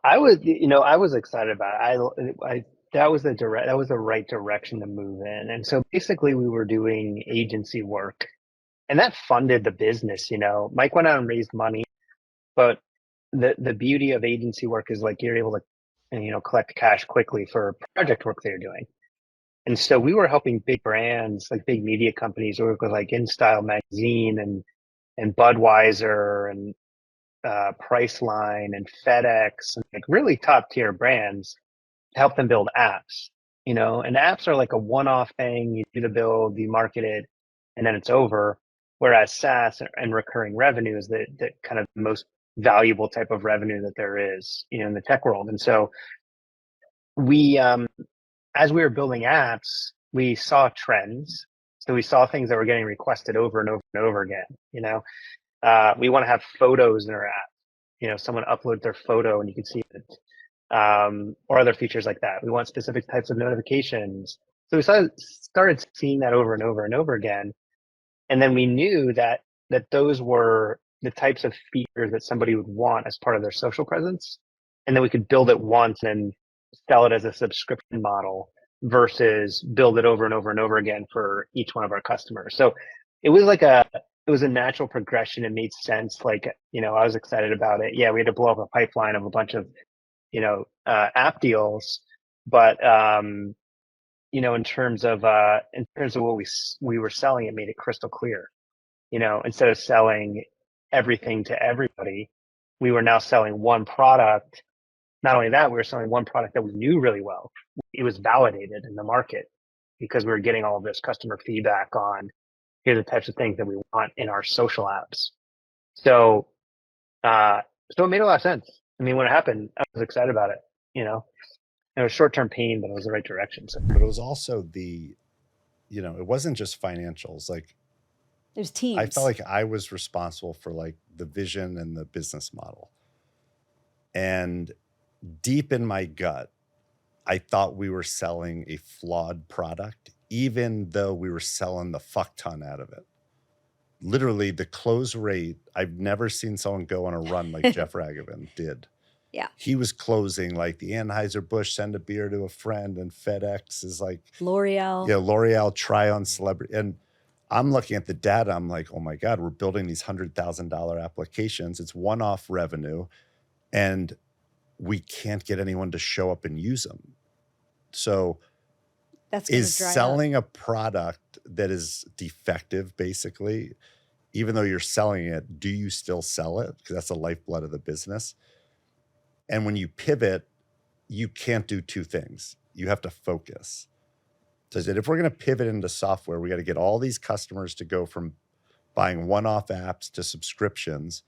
I was excited about it. That was the right direction to move in. And so basically we were doing agency work and that funded the business. Mike went out and raised money, but the beauty of agency work is like you're able to, collect cash quickly for project work they're doing. And so we were helping big brands, like big media companies, work with like InStyle magazine and Budweiser and Priceline and FedEx and like really top tier brands. Help them build apps, and apps are like a one-off thing. You do the build, you market it, and then it's over. Whereas SaaS and recurring revenue is the kind of most valuable type of revenue that there is, in the tech world. And so we as we were building apps, we saw trends. So we saw things that were getting requested over and over and over again. We want to have photos in our app. Someone upload their photo and you can see it, or other features like that. We want specific types of notifications. So we started seeing that over and over and over again. And then we knew that those were the types of features that somebody would want as part of their social presence. And then we could build it once and sell it as a subscription model versus build it over and over and over again for each one of our customers. So it was a natural progression. It made sense. I was excited about it. Yeah, we had to blow up a pipeline of a bunch of, app deals, but in terms of what we were selling, it made it crystal clear. Instead of selling everything to everybody, we were now selling one product. Not only that, we were selling one product that we knew really well. It was validated in the market because we were getting all of this customer feedback on here are the types of things that we want in our social apps. So it made a lot of sense. I mean, when it happened, I was excited about it. It was short-term pain, but it was the right direction. So. But it was also it wasn't just financials. Like, there's teams. I felt like I was responsible for like the vision and the business model. And deep in my gut, I thought we were selling a flawed product, even though we were selling the fuck ton out of it. Literally, the close rate, I've never seen someone go on a run like Jeff Raghavan did. Yeah. He was closing like the Anheuser-Busch send a beer to a friend, and FedEx is like L'Oreal. Yeah, L'Oreal try on celebrity. And I'm looking at the data. I'm like, oh my God, we're building these $100,000 applications. It's one-off revenue, and we can't get anyone to show up and use them. So is selling a product that is defective, basically, even though you're selling it, do you still sell it? Because that's the lifeblood of the business. And when you pivot, you can't do two things. You have to focus. So I said, if we're going to pivot into software, we got to get all these customers to go from buying one-off apps to subscriptions.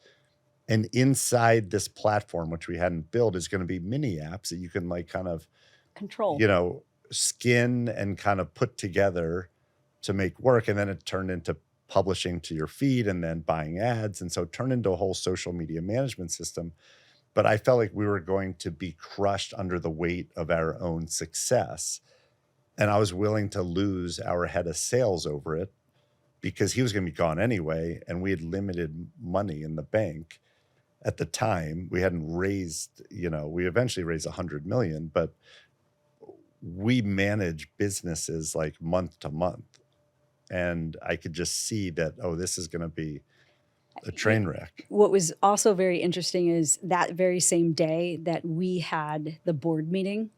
And inside this platform, which we hadn't built, is going to be mini apps that you can like kind of control, skin and kind of put together to make work. And then it turned into publishing to your feed and then buying ads. And so it turned into a whole social media management system. But I felt like we were going to be crushed under the weight of our own success. And I was willing to lose our head of sales over it because he was going to be gone anyway. And we had limited money in the bank at the time. We hadn't raised, we eventually raised 100 million, but we manage businesses like month to month. And I could just see that, this is going to be a train wreck. What was also very interesting is that very same day that we had the board meeting,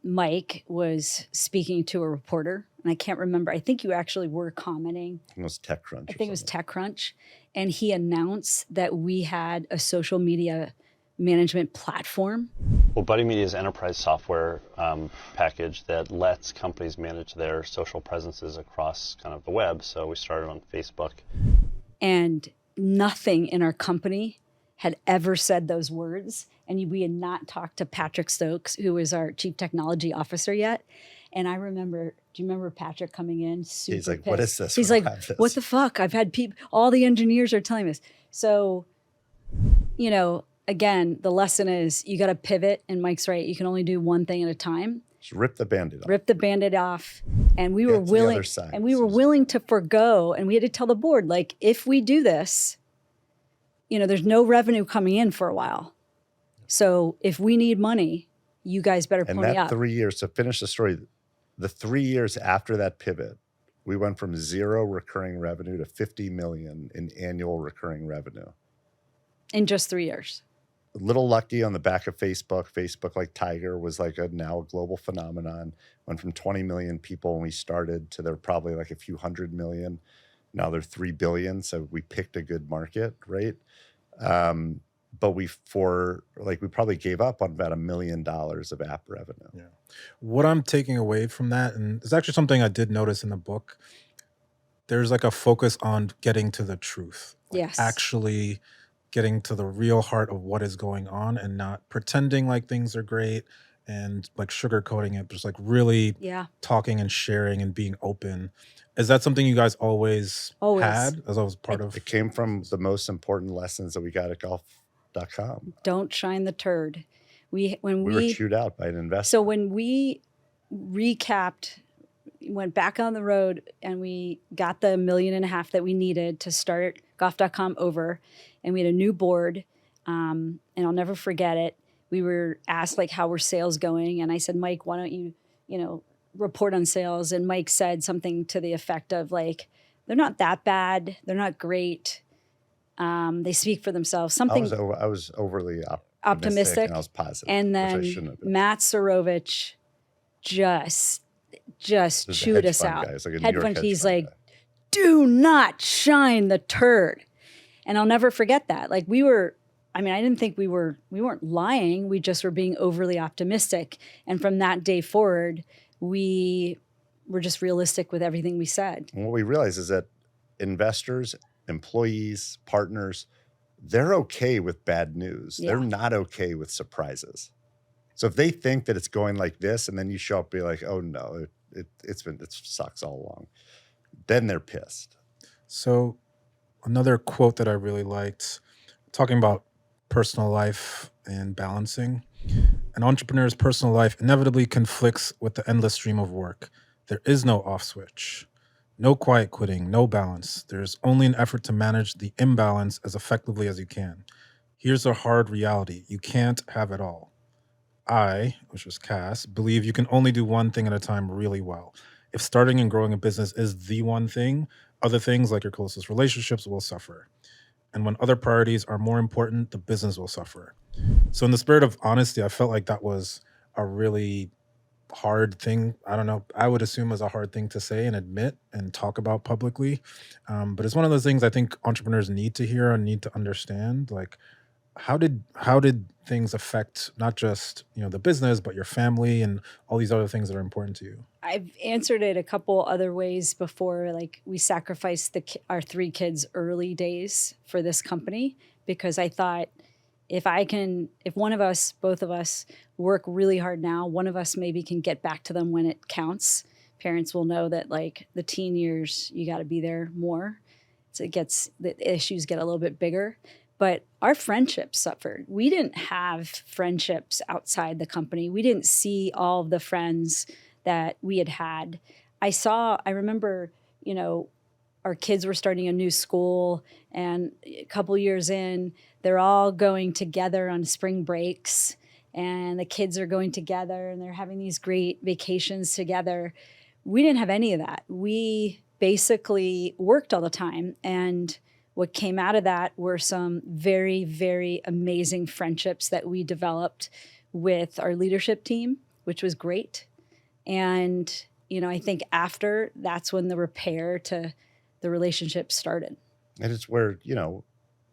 Mike was speaking to a reporter, and I can't remember. I think you actually were commenting. I think it was TechCrunch. I think it was TechCrunch. And he announced that we had a social media management platform. Well, Buddy Media is an enterprise software package that lets companies manage their social presences across kind of the web. So we started on Facebook. And nothing in our company had ever said those words. And we had not talked to Patrick Stokes, who was our chief technology officer yet. And I remember, do you remember Patrick coming in? Super He's like, pissed. what is this? He's like, what the fuck? I've had people, all the engineers are telling us. So, again, the lesson is you got to pivot. And Mike's right. You can only do one thing at a time. Just rip the Band-Aid off. Rip the Band-Aid off. And we were willing, to forgo, and we had to tell the board, like, if we do this, there's no revenue coming in for a while. So if we need money, you guys better pony up. And that 3 years, to finish the story, the 3 years after that pivot, we went from 0 recurring revenue to 50 million in annual recurring revenue. In just 3 years. A little lucky on the back of Facebook. Facebook, like Tiger, was like now a global phenomenon. Went from 20 million people when we started to they're probably like a few hundred million. Now they're 3 billion. So we picked a good market, right? But we probably gave up on about $1 million of app revenue. Yeah. What I'm taking away from that, and it's actually something I did notice in the book, there's like a focus on getting to the truth. Yes. Actually getting to the real heart of what is going on and not pretending like things are great and like sugarcoating it, just like really Yeah, talking and sharing and being open. Is that something you guys always had as always part of? It came from the most important lessons that we got at golf.com. don't shine the turd. We were chewed out by an investor. So when we recapped, went back on the road, and we got the $1.5 million that we needed to start golf.com over, and we had a new board, and I'll never forget it. We were asked like, how were sales going? And I said, Mike, why don't you report on sales? And Mike said something to the effect of like, they're not that bad. They're not great. They speak for themselves. Something. I was overly optimistic, and I was positive. And then Matt Sorovich just chewed us out. Hedge fund. He's like, do not shine the turd. And I'll never forget that. Like I didn't think we weren't lying. We just were being overly optimistic. And from that day forward, we were just realistic with everything we said. And what we realized is that investors, employees, partners, they're okay with bad news. Yeah. They're not okay with surprises. So if they think that it's going like this, and then you show up and be like, oh no, it sucks all along, then they're pissed. So another quote that I really liked, talking about personal life and balancing. An entrepreneur's personal life inevitably conflicts with the endless stream of work. There is no off switch, no quiet quitting, no balance. There's only an effort to manage the imbalance as effectively as you can. Here's a hard reality. You can't have it all. I, which was Kass, believe you can only do one thing at a time really well. If starting and growing a business is the one thing, other things like your closest relationships will suffer. And when other priorities are more important, the business will suffer. So in the spirit of honesty, I felt like that was a really hard thing. I don't know. I would assume was a hard thing to say and admit and talk about publicly. But it's one of those things I think entrepreneurs need to hear and need to understand. Like, how did things affect not just the business, but your family and all these other things that are important to you? I've answered it a couple other ways before. Like, we sacrificed our 3 kids' early days for this company because I thought if one of us, both of us, work really hard now, one of us maybe can get back to them when it counts. Parents will know that like the teen years, you got to be there more. So the issues get a little bit bigger. But our friendships suffered. We didn't have friendships outside the company. We didn't see all of the friends that we had. I remember, our kids were starting a new school, and a couple years in, they're all going together on spring breaks, and the kids are going together, and they're having these great vacations together. We didn't have any of that. We basically worked all the time, and what came out of that were some very, very amazing friendships that we developed with our leadership team, which was great. And, I think after, that's when the repair to the relationship started. And it's where,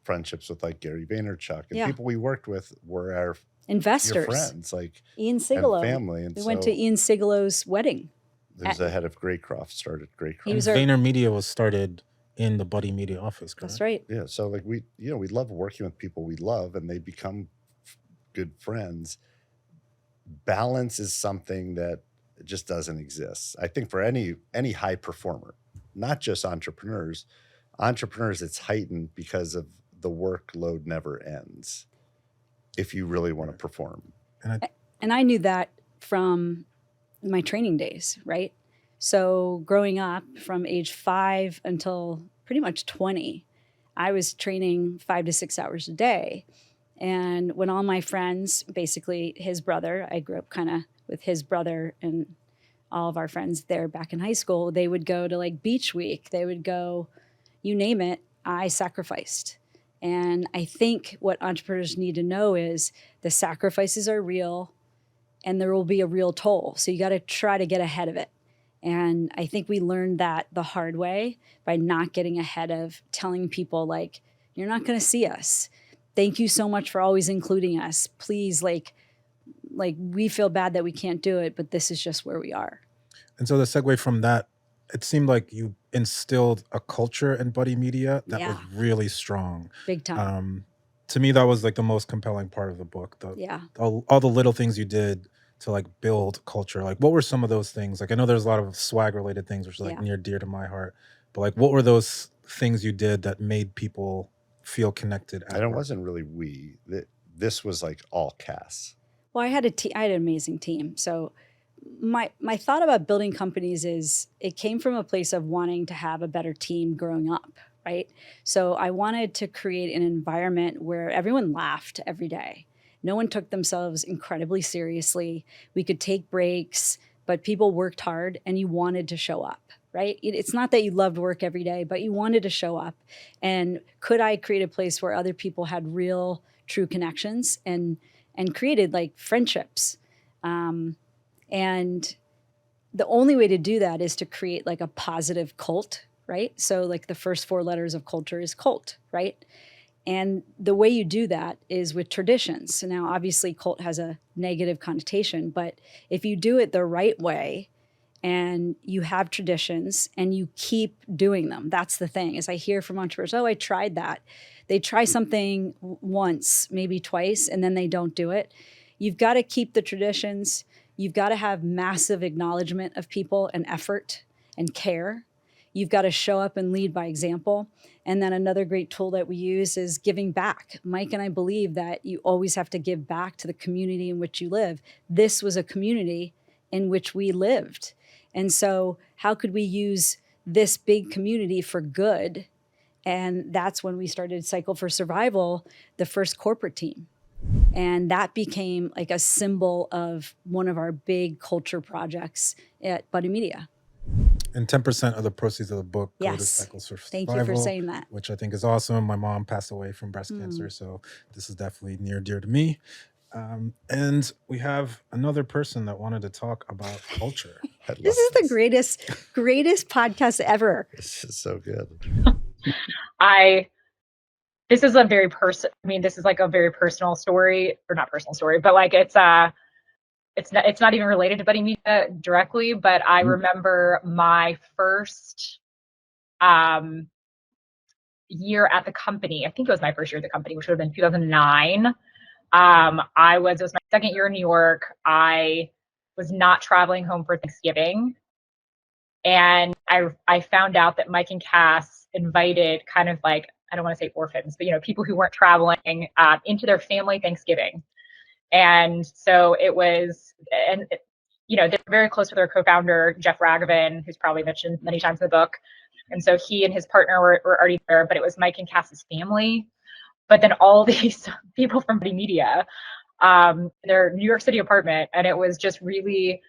friendships with like Gary Vaynerchuk and people we worked with were our investors, your friends, like Ian Sigalo, and family. And we went to Ian Sigalow's wedding. There's the head of Greycroft started Greycroft. VaynerMedia was started in the Buddy Media office, correct? That's right. Yeah. So like we love working with people we love, and they become good friends. Balance is something that just doesn't exist. I think for any high performer, not just entrepreneurs, it's heightened because of the workload never ends if you really want to perform. And I knew that from my training days, right? So growing up from age 5 until pretty much 20, I was training 5 to 6 hours a day. And when all my friends, basically his brother, I grew up kind of with his brother and all of our friends there back in high school, they would go to like beach week. They would go, you name it, I sacrificed. And I think what entrepreneurs need to know is the sacrifices are real and there will be a real toll. So you got to try to get ahead of it. And I think we learned that the hard way by not getting ahead of telling people like, you're not going to see us. Thank you so much for always including us. Please, like we feel bad that we can't do it, but this is just where we are. And so the segue from that, it seemed like you instilled a culture in Buddy Media that was really strong. Big time. To me, that was like the most compelling part of the book. All the little things you did to like build culture? Like, what were some of those things? Like, I know there's a lot of swag related things, which is like Yeah. near dear to my heart, but like, what were those things you did that made people feel connected at And it work? wasn't really this was like all Kass. Well, I had an amazing team. So my thought about building companies is it came from a place of wanting to have a better team growing up, right? So I wanted to create an environment where everyone laughed every day. No one took themselves incredibly seriously. We could take breaks, but people worked hard and you wanted to show up, right? It's not that you loved work every day, but you wanted to show up. And could I create a place where other people had real, true connections and created like friendships? And the only way to do that is to create like a positive cult, right? So like the first 4 letters of culture is cult, right? And the way you do that is with traditions. So now obviously cult has a negative connotation, but if you do it the right way and you have traditions and you keep doing them, that's the thing. Is I hear from entrepreneurs, oh, I tried that. They try something once, maybe twice, and then they don't do it. You've got to keep the traditions. You've got to have massive acknowledgement of people and effort and care. You've got to show up and lead by example. And then another great tool that we use is giving back. Mike and I believe that you always have to give back to the community in which you live. This was a community in which we lived. And so how could we use this big community for good? And that's when we started Cycle for Survival, the first corporate team. And that became like a symbol of one of our big culture projects at Buddy Media. And 10% of the proceeds of the book go to Yes. Cycles for Survival. Thank you for saying that. Which I think is awesome. My mom passed away from breast cancer, so this is definitely near dear to me. And we have another person that wanted to talk about culture. This is the greatest podcast ever. This is so good. This is a very this is like a very personal story, or not personal story, but like it's not even related to Buddy Media directly, but I remember my first year at the company. I think it was my first year at the company, which would have been 2009. It was my second year in New York. I was not traveling home for Thanksgiving. And I found out that Mike and Kass invited kind of like, I don't want to say orphans, but people who weren't traveling into their family Thanksgiving. And so it was, they're very close with their co-founder, Jeff Ragavan, who's probably mentioned many times in the book. And so he and his partner were already there, but it was Mike and Kass's family. But then all these people from Buddy Media, their New York City apartment, and it was just really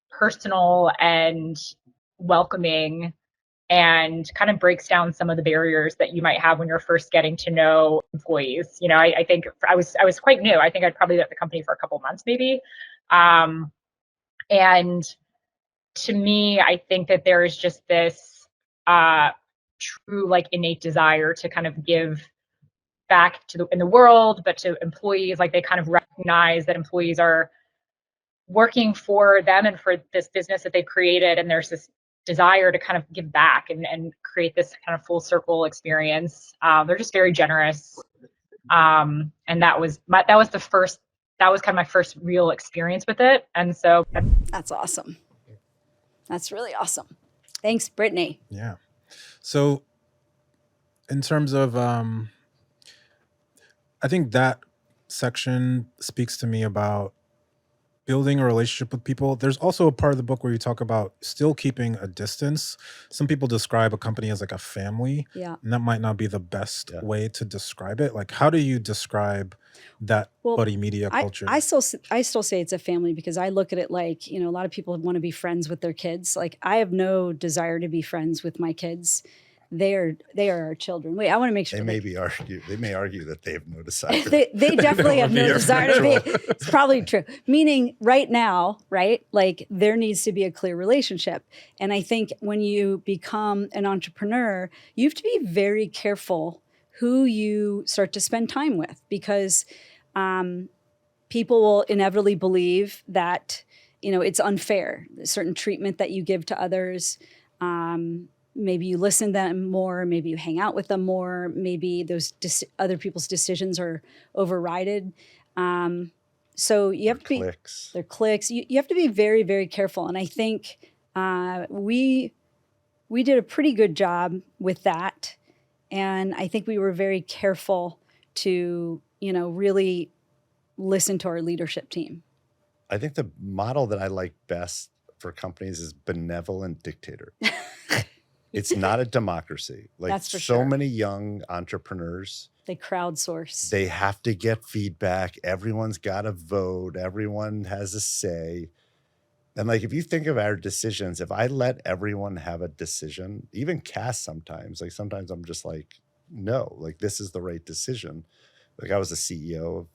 personal and welcoming, and kind of breaks down some of the barriers that you might have when you're first getting to know employees. I think I was quite new. I think I'd probably been at the company for a couple months maybe. And to me, I think that there is just this true like innate desire to kind of give back in the world, but to employees. Like they kind of recognize that employees are working for them and for this business that they've created, and there's this desire to kind of give back and create this kind of full circle experience. They're just very generous, and that was kind of my first real experience with it. And so That's awesome. That's really awesome. Thanks, Brittany. Yeah. So in terms of, I think that section speaks to me about building a relationship with people. There's also a part of the book where you talk about still keeping a distance. Some people describe a company as like a family. Yeah. And that might not be the best way to describe it. Like, how do you describe that Buddy Media culture? I still say it's a family, because I look at it like, a lot of people want to be friends with their kids. Like, I have no desire to be friends with my kids. They are our children. Wait, I want to make sure They may argue that they have no desire. they definitely have no desire to be. It's probably true. Meaning right now, right? Like there needs to be a clear relationship. And I think when you become an entrepreneur, you have to be very careful who you start to spend time with, because people will inevitably believe that, it's unfair, a certain treatment that you give to others. Maybe you listen to them more, maybe you hang out with them more, maybe those other people's decisions are overridden. So you have to be Clicks. their clicks. You have to be very, very careful. And I think we did a pretty good job with that. And I think we were very careful to, really listen to our leadership team. I think the model that I like best for companies is benevolent dictator. It's not a democracy. Like That's for so sure. many young entrepreneurs, They crowdsource. they have to get feedback. Everyone's got to vote. Everyone has a say. And like, if you think of our decisions, if I let everyone have a decision, even Kass sometimes I'm just like, no, like this is the right decision. Like I was the CEO of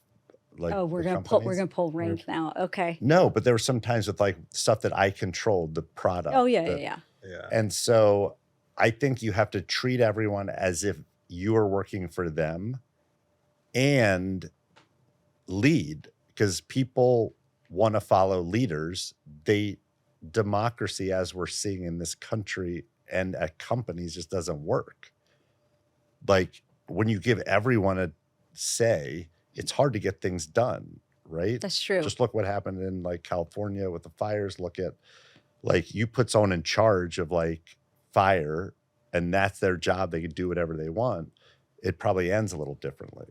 like, we're the gonna companies. pull rank now. Okay. No, but there were some times with like stuff that I controlled, the product. Oh yeah, the- yeah. Yeah. And so I think you have to treat everyone as if you are working for them and lead, because people want to follow leaders. Democracy, as we're seeing in this country and at companies, just doesn't work. Like when you give everyone a say, it's hard to get things done, right? That's true. Just look what happened in like California with the fires. Look at like you put someone in charge of like fire and that's their job. They can do whatever they want. It probably ends a little differently.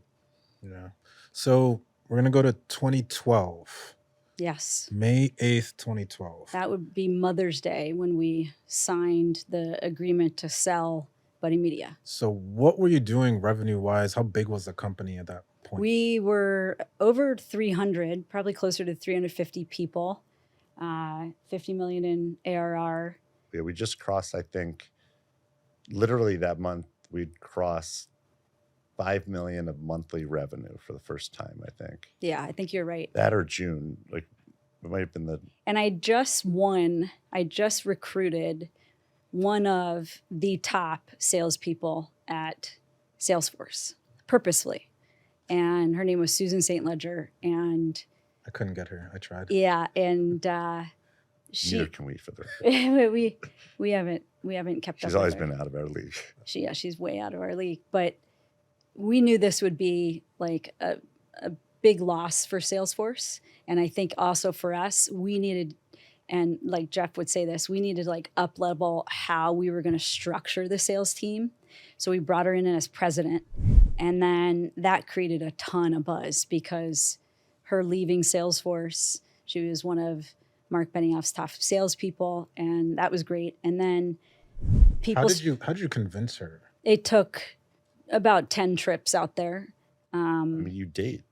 Yeah. So we're gonna go to 2012, Yes. May 8th, 2012. That would be Mother's Day when we signed the agreement to sell Buddy Media. So what were you doing revenue-wise? How big was the company at that point? We were over 300, probably closer to 350 people, 50 million in ARR. Yeah, we just crossed, I think, literally that month, we'd crossed 5 million of monthly revenue for the first time, I think. Yeah, I think you're right. That or June, like it might have been the And I just recruited one of the top salespeople at Salesforce purposefully. And her name was Susan St. Ledger. And I couldn't get her. I tried. yeah, and neither she can we for the we haven't kept up. she's with always her. been out of our league. She's way out of our league. But we knew this would be like a big loss for Salesforce. And I think also for us, we needed, and like Jeff would say this, we needed to like up level how we were going to structure the sales team. So we brought her in as president. And then that created a ton of buzz because her leaving Salesforce, she was one of Mark Benioff's top salespeople, and that was great. And then people, How did you convince her? it took about 10 trips out there. I mean, you date.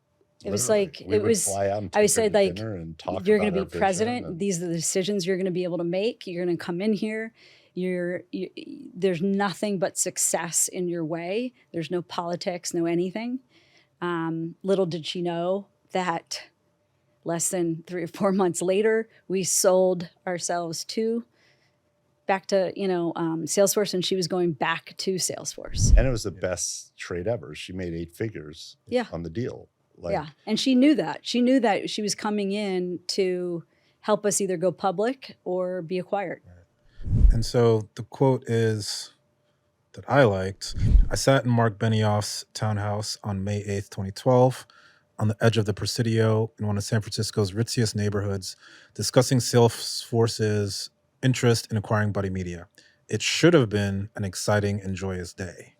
It was literally. like- We it would was- fly out and I would take her say, to like, dinner and talk you're about going to our be vision president. and- These are the decisions you're going to be able to make. You're going to come in here. There's nothing but success in your way. There's no politics, no anything. Little did she know that less than 3 or 4 months later, we sold ourselves back to Salesforce, and she was going back to Salesforce. And it was the best trade ever. She made 8 figures Yeah. on the deal. Like, Yeah, and she knew that. She knew that she was coming in to help us either go public or be acquired. And so the quote is that I liked. I sat in Mark Benioff's townhouse on May 8th, 2012, on the edge of the Presidio in one of San Francisco's ritziest neighborhoods, discussing Salesforce's interest in acquiring Buddy Media. It should have been an exciting and joyous day.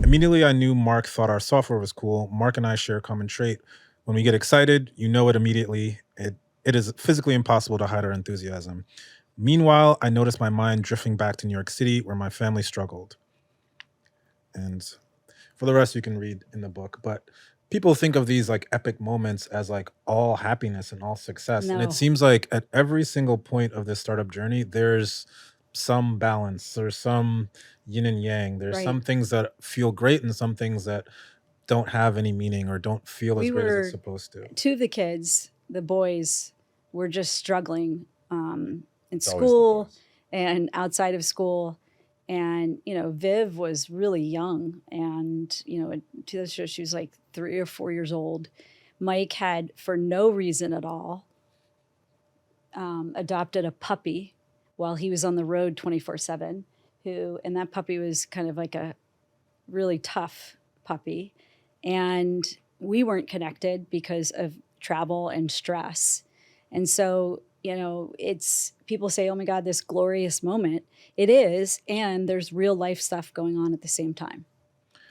Immediately, I knew Mark thought our software was cool. Mark and I share a common trait. When we get excited, you know it immediately. It is physically impossible to hide our enthusiasm. Meanwhile, I noticed my mind drifting back to New York City, where my family struggled. And for the rest, you can read in the book. But people think of these like epic moments as like all happiness and all success. And No. it seems like at every single point of this startup journey, there's some balance. There's some yin and yang. There's Right. some things that feel great and some things that don't have any meaning or don't feel as We great as were- it's supposed to. 2 of the kids, the boys, were just struggling in it's always the school boys. and outside of school. And, Viv was really young. And, in 2000, she was like 3 or 4 years old. Mike had, for no reason at all, adopted a puppy while he was on the road 24/7, and that puppy was kind of like a really tough puppy. And we weren't connected because of travel and stress. And so, it's people say, oh my God, this glorious moment. It is. And there's real life stuff going on at the same time.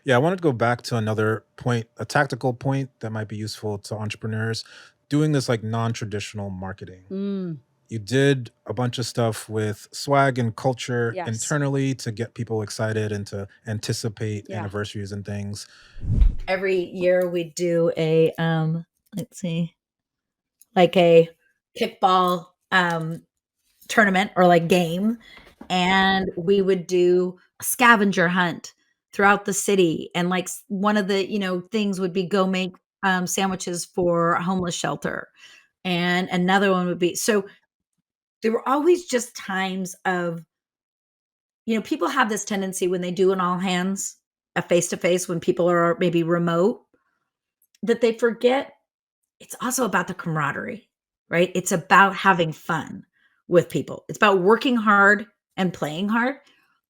Yeah, I wanted to go back to another point, a tactical point that might be useful to entrepreneurs, doing this like non-traditional marketing. You did a bunch of stuff with swag and culture Yes. internally to get people excited and to anticipate Yeah. anniversaries and things. Every year we do a let's see, like a kickball tournament or like game, and we would do a scavenger hunt throughout the city, and like one of the things would be go make sandwiches for a homeless shelter, and another one would be, so there were always just times of, people have this tendency when they do an all hands, a face to face, when people are maybe remote, that they forget it's also about the camaraderie, right? It's about having fun with people. It's about working hard and playing hard.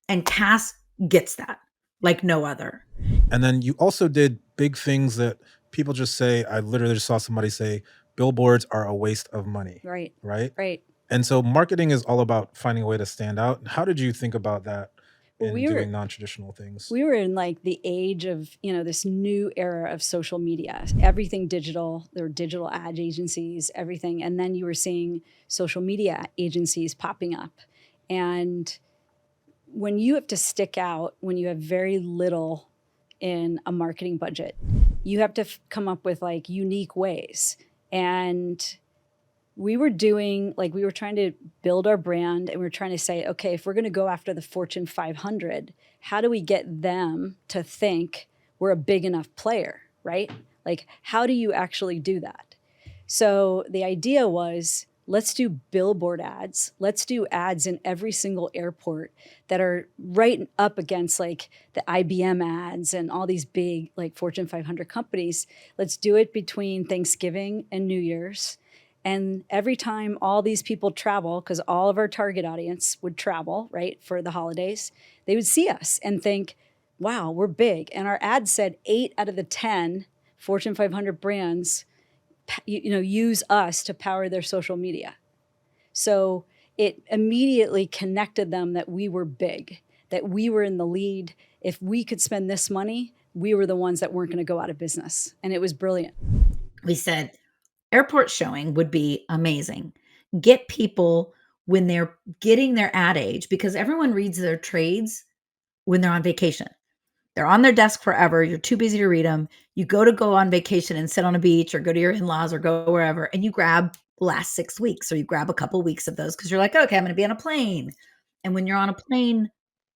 And Kass gets that like no other. And then you also did big things that people just say, I literally just saw somebody say, billboards are a waste of money. Right. Right? Right. And so marketing is all about finding a way to stand out. How did you think about that in doing non-traditional things? We were in like the age of, this new era of social media, everything digital. There were digital ad agencies, everything. And then you were seeing social media agencies popping up. And when you have to stick out, when you have very little in a marketing budget, you have to come up with like unique ways. And we were trying to build our brand, and we were trying to say, okay, if we're going to go after the Fortune 500, how do we get them to think we're a big enough player, right? Like, how do you actually do that? So the idea was, let's do billboard ads. Let's do ads in every single airport that are right up against like the IBM ads and all these big like Fortune 500 companies. Let's do it between Thanksgiving and New Year's. And every time all these people travel, because all of our target audience would travel, right, for the holidays, they would see us and think, wow, we're big. And our ad said 8 out of the 10 Fortune 500 brands, use us to power their social media. So it immediately connected them that we were big, that we were in the lead. If we could spend this money, we were the ones that weren't going to go out of business. And it was brilliant. We said, airport showing would be amazing. Get people when they're getting their ad age, because everyone reads their trades when they're on vacation. They're on their desk forever. You're too busy to read them. You go on vacation and sit on a beach or go to your in-laws or go wherever, and you grab the last 6 weeks, or you grab a couple weeks of those because you're like, okay, I'm going to be on a plane. And when you're on a plane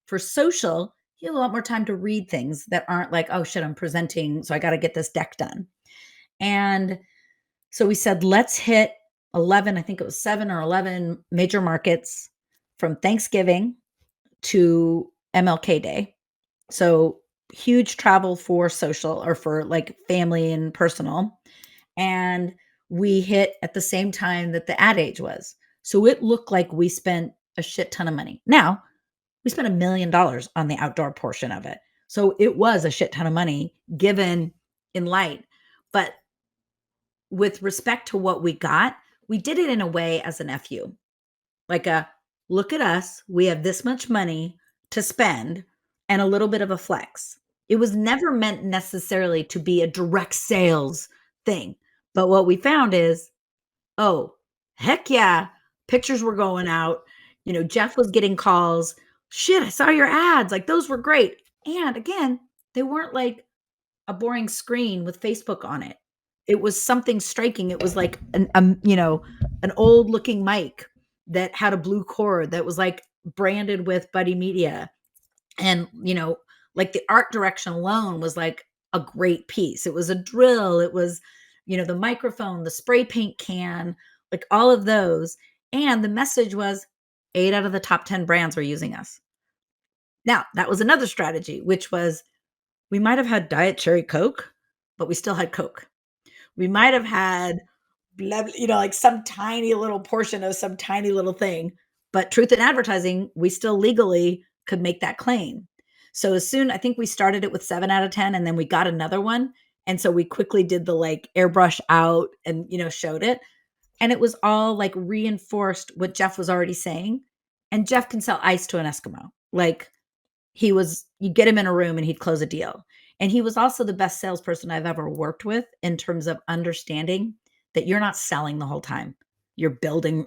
for social, you have a lot more time to read things that aren't like, oh shit, I'm presenting, so I got to get this deck done. And so we said, let's hit 11, I think it was 7 or 11 major markets from Thanksgiving to MLK Day. So huge travel for social or for like family and personal. And we hit at the same time that the ad age was. So it looked like we spent a shit ton of money. Now, we spent $1 million on the outdoor portion of it. So it was a shit ton of money given in light. But with respect to what we got, we did it in a way as an FU. Like a, look at us, we have this much money to spend, and a little bit of a flex. It was never meant necessarily to be a direct sales thing. But what we found is, oh, heck yeah, pictures were going out. Jeff was getting calls. Shit, I saw your ads. Like, those were great. And again, they weren't like a boring screen with Facebook on it. It was something striking. It was like an old looking mic that had a blue cord that was like branded with Buddy Media. And, like the art direction alone was like a great piece. It was a drill. It was, the microphone, the spray paint can, like all of those. And the message was 8 out of the top 10 brands were using us. Now, that was another strategy, which was we might have had Diet Cherry Coke, but we still had Coke. We might have had, like some tiny little portion of some tiny little thing, but truth in advertising, we still legally could make that claim. So I think we started it with 7 out of 10, and then we got another one, And so we quickly did the like airbrush out and, showed it. And it was all like reinforced what Jeff was already saying. And Jeff can sell ice to an Eskimo. Like you get him in a room and he'd close a deal. And he was also the best salesperson I've ever worked with in terms of understanding that you're not selling the whole time. You're building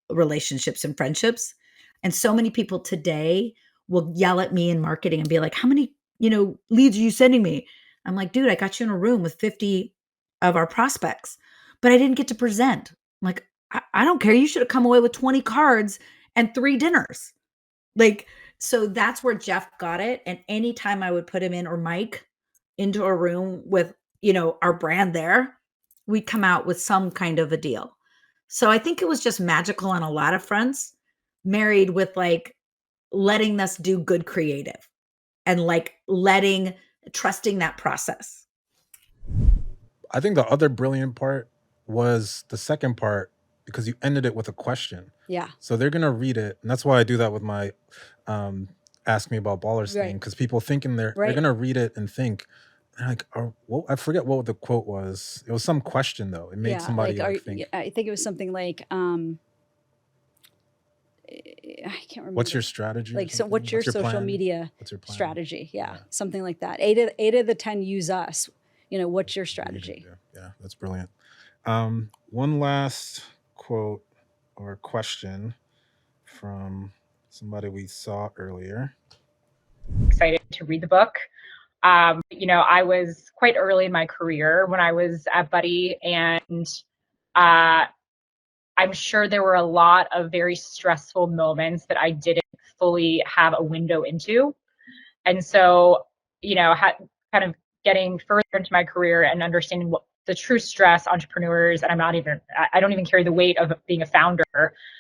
relationships and friendships. And so many people today will yell at me in marketing and be like, how many, leads are you sending me? I'm like, dude, I got you in a room with 50 of our prospects, but I didn't get to present. I'm like, I don't care. You should have come away with 20 cards and 3 dinners. Like, so that's where Jeff got it. And anytime I would put him in or Mike into a room with, our brand there, we'd come out with some kind of a deal. So I think it was just magical on a lot of fronts, married with like letting us do good creative and like trusting that process. I think the other brilliant part was the second part, because you ended it with a question. Yeah. So they're going to read it. And that's why I do that with my Ask Me About Ballers Right. thing, because people thinking they're Right. going to read it and think, they're like, I forget what the quote was. It was some question, though. It made somebody think. I think it was something like, I can't remember. What's your strategy? Like, so what's your social plan? media What's your plan? strategy? Yeah, something like that. 8 of the 10 use us. What's your strategy? Yeah, that's brilliant. One last quote or question from somebody we saw earlier. Excited to read the book. I was quite early in my career when I was at Buddy, and I'm sure there were a lot of very stressful moments that I didn't fully have a window into. And so, kind of getting further into my career and understanding what the true stress entrepreneurs, and I don't even carry the weight of being a founder,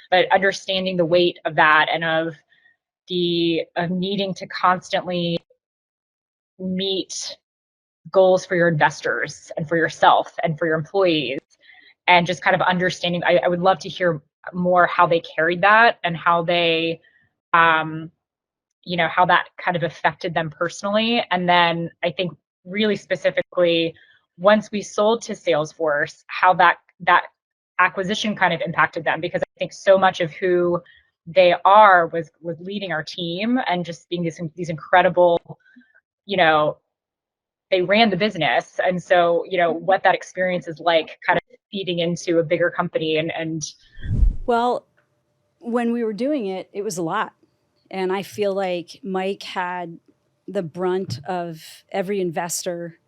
but understanding the weight of that and of needing to constantly meet goals for your investors and for yourself and for your employees, and just kind of understanding. I would love to hear more how they carried that and how they, how that kind of affected them personally. And then I think really specifically, once we sold to Salesforce, how that acquisition kind of impacted them, because I think so much of who they are was leading our team and just being these incredible, they ran the business. And so, what that experience is like kind of feeding into a bigger company and Well, when we were doing it, it was a lot. And I feel like Mike had the brunt of every investor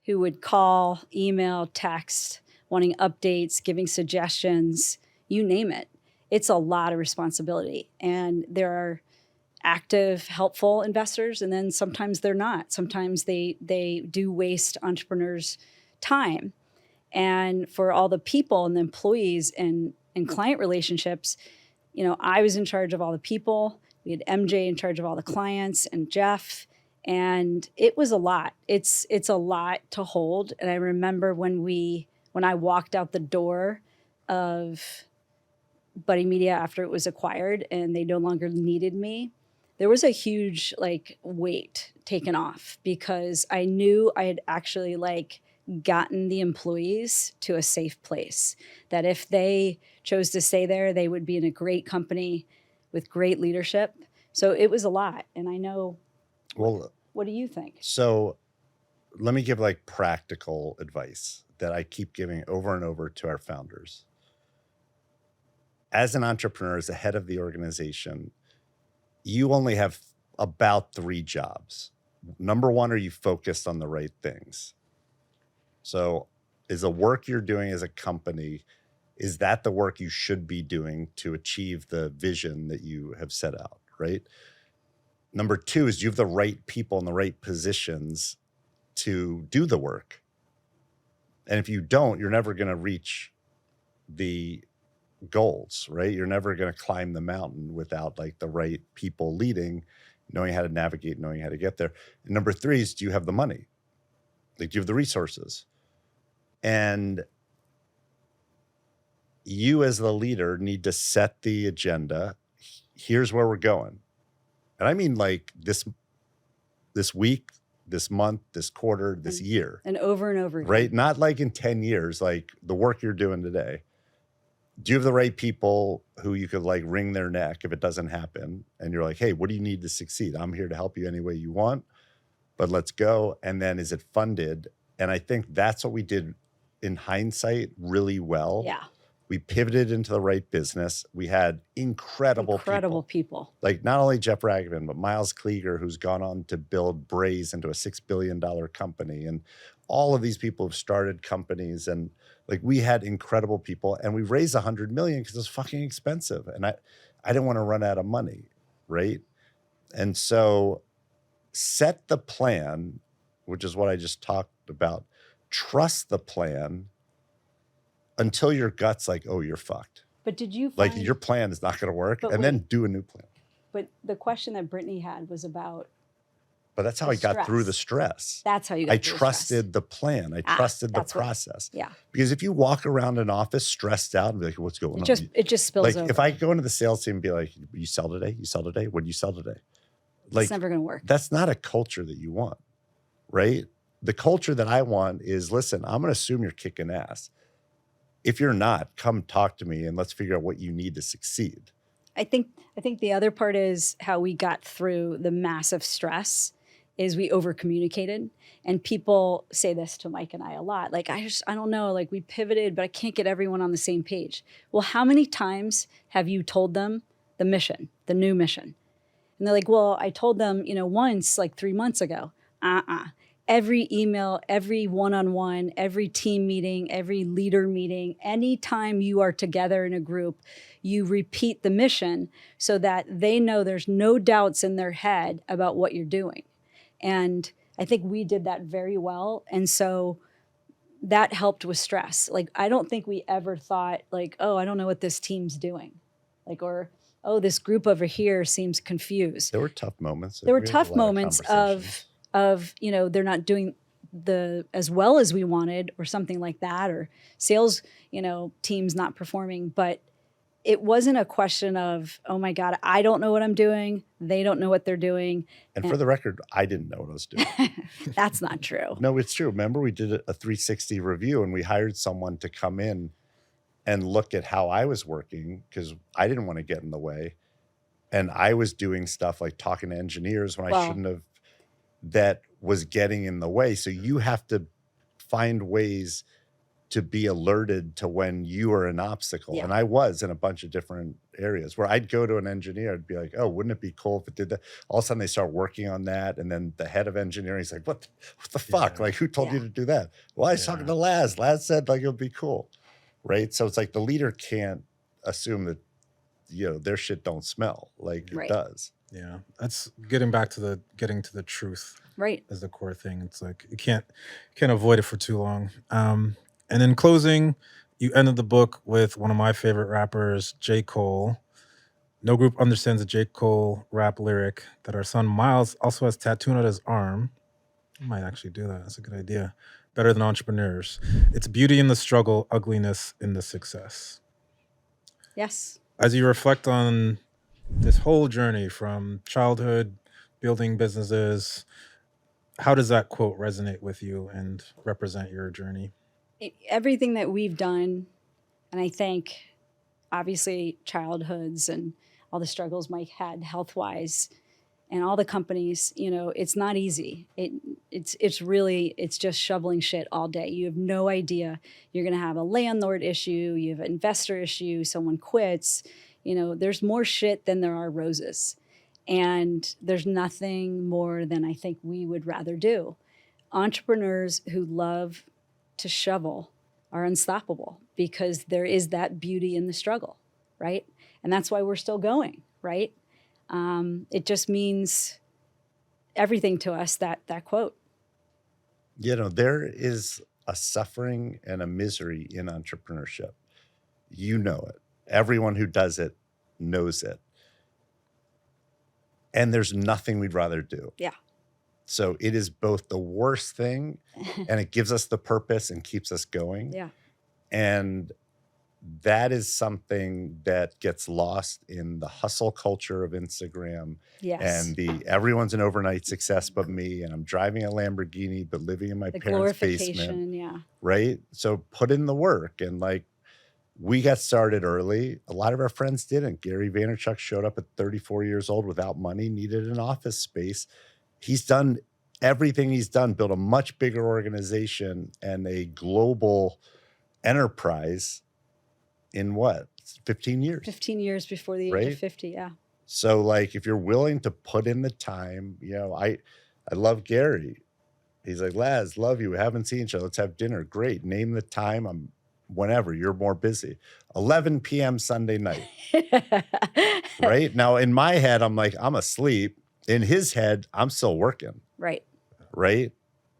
who would call, email, text, wanting updates, giving suggestions, you name it. It's a lot of responsibility. And there are active, helpful investors, and then sometimes they're not. Sometimes they do waste entrepreneurs' time. And for all the people and the employees and client relationships, I was in charge of all the people. We had MJ in charge of all the clients and Jeff, and it was a lot. It's a lot to hold. And I remember when I walked out the door of Buddy Media after it was acquired and they no longer needed me, there was a huge weight taken off, because I knew I had actually gotten the employees to a safe place, that if they chose to stay there, they would be in a great company with great leadership. So it was a lot. And I know, Well, what do you think? so let me give practical advice that I keep giving over and over to our founders. As an entrepreneur, as the head of the organization, you only have about 3 jobs. Number 1, are you focused on the right things? So is the work you're doing as a company, is that the work you should be doing to achieve the vision that you have set out, right? Number 2 is, do you have the right people in the right positions to do the work? And if you don't, you're never going to reach the goals, right? You're never going to climb the mountain without the right people leading, knowing how to navigate, knowing how to get there. And number 3 is, do you have the money? Do you have the resources? And you as the leader need to set the agenda. Here's where we're going. And I mean this week, this month, this quarter, this year. And over again. Right? Not like in 10 years, like the work you're doing today. Do you have the right people who you could like wring their neck if it doesn't happen? And you're like, hey, what do you need to succeed? I'm here to help you any way you want, but let's go. And then is it funded? And I think that's what we did in Yeah. hindsight really well. We pivoted into the right business. We had incredible people. Like not only Jeff Ragavan, but Miles Klieger, who's gone on to build Braze into a $6 billion company. And all of these people have started companies, and like we had incredible people, and we raised $100 million because it was fucking expensive. And I didn't want to run out of money, right? And so set the plan, which is what I just talked about. Trust the plan until your gut's like, oh, you're fucked. But did you Like find, your plan is not going to work, But and then do a new plan. but the question that Brittany had was about, But that's how The I got through the stress. stress. that's how you got I through the stress. trusted the plan. I trusted the that's what- process. Yeah. Because if you walk around an office stressed out and be like, what's going on? It just spills Like over. if I go into the sales team and be like, you sell today? You sell today? What do you sell today? Like it's never going to work. that's not a culture that you want, right? The culture that I want is, listen, I'm going to assume you're kicking ass. If you're not, come talk to me and let's figure out what you need to succeed. I think the other part is how we got through the massive stress is we over communicated, and people say this to Mike and I a lot. Like, I don't know, like we pivoted, but I can't get everyone on the same page. Well, how many times have you told them the mission, the new mission? And they're like, well, I told them, once like 3 months ago. Every email, every one-on-one, every team meeting, every leader meeting, anytime you are together in a group, you repeat the mission so that they know there's no doubts in their head about what you're doing. And I think we did that very well. And so that helped with stress. Like, I don't think we ever thought like, oh, I don't know what this team's doing. Like, or, oh, this group over here seems confused. There were tough moments. There were We had a tough lot moments conversations. of they're not doing as well as we wanted or something like that, or sales teams not performing. But it wasn't a question of, oh my God, I don't know what I'm doing, they don't know what they're doing. And for the record, I didn't know what I was doing. That's not true. No, it's true. Remember, we did a 360 review and we hired someone to come in and look at how I was working because I didn't want to get in the way. And I was doing stuff like talking to engineers when I shouldn't have, that was getting in the way. So you have to find ways to be alerted to when you are an obstacle. Yeah. And I was in a bunch of different areas where I'd go to an engineer, I'd be like, oh, wouldn't it be cool if it did that? All of a sudden they start working on that. And then the head of engineering is like, what the fuck? Like, who told you to do that? Well, I was talking to Laz. Laz said like, it would be cool. Right. So it's like the leader can't assume that, their shit don't smell like it does. Yeah, that's getting back to getting to the truth. Right. Is the core thing. It's like you can't avoid it for too long. And in closing, you ended the book with one of my favorite rappers, J. Cole. No group understands the J. Cole rap lyric that our son Miles also has tattooed on his arm. I might actually do that. That's a good idea. Better than entrepreneurs. It's beauty in the struggle, ugliness in the success. Yes. As you reflect on this whole journey from childhood, building businesses, how does that quote resonate with you and represent your journey? Everything that we've done, and I think obviously childhoods and all the struggles Mike had health-wise and all the companies, it's not easy. It's just shoveling shit all day. You have no idea. You're going to have a landlord issue. You have an investor issue. Someone quits. There's more shit than there are roses. And there's nothing more than I think we would rather do. Entrepreneurs who love to shovel are unstoppable because there is that beauty in the struggle, right? And that's why we're still going, right? It just means everything to us, that quote. There is a suffering and a misery in entrepreneurship. You know it. Everyone who does it knows it. And there's nothing we'd rather do. Yeah. So it is both the worst thing and it gives us the purpose and keeps us going. Yeah. And that is something that gets lost in the hustle culture of Instagram Yes. and the everyone's an overnight success but me, and I'm driving a Lamborghini but living in my The parents' basement, glorification. Yeah. right? So put in the work. And like, we got started early. A lot of our friends didn't. Gary Vaynerchuk showed up at 34 years old without money, needed an office space. He's done everything he's done, built a much bigger organization and a global enterprise in what, 15 years, 15 years before the age right? of 50. Yeah. So like, if you're willing to put in the time, you know, I love Gary. He's like, Laz, love you. We haven't seen each other. Let's have dinner. Great. Name the time. I'm whenever. You're more busy. 11 p.m. Sunday night. Right? Now, in my head, I'm like, I'm asleep. In his head, I'm still working. Right. Right?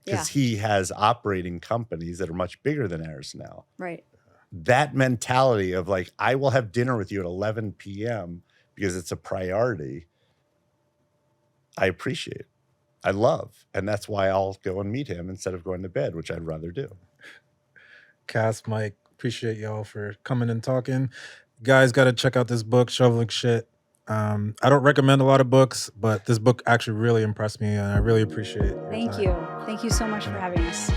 Yeah. Because he has operating companies that are much bigger than ours now. Right. That mentality of like, I will have dinner with you at 11 p.m. because it's a priority, I appreciate. I love. And that's why I'll go and meet him instead of going to bed, which I'd rather do. Kass, Mike, appreciate y'all for coming and talking. Guys, got to check out this book, Shoveling Shit. I don't recommend a lot of books, but this book actually really impressed me, and I really appreciate your Thank time. you. Thank you so much for having us.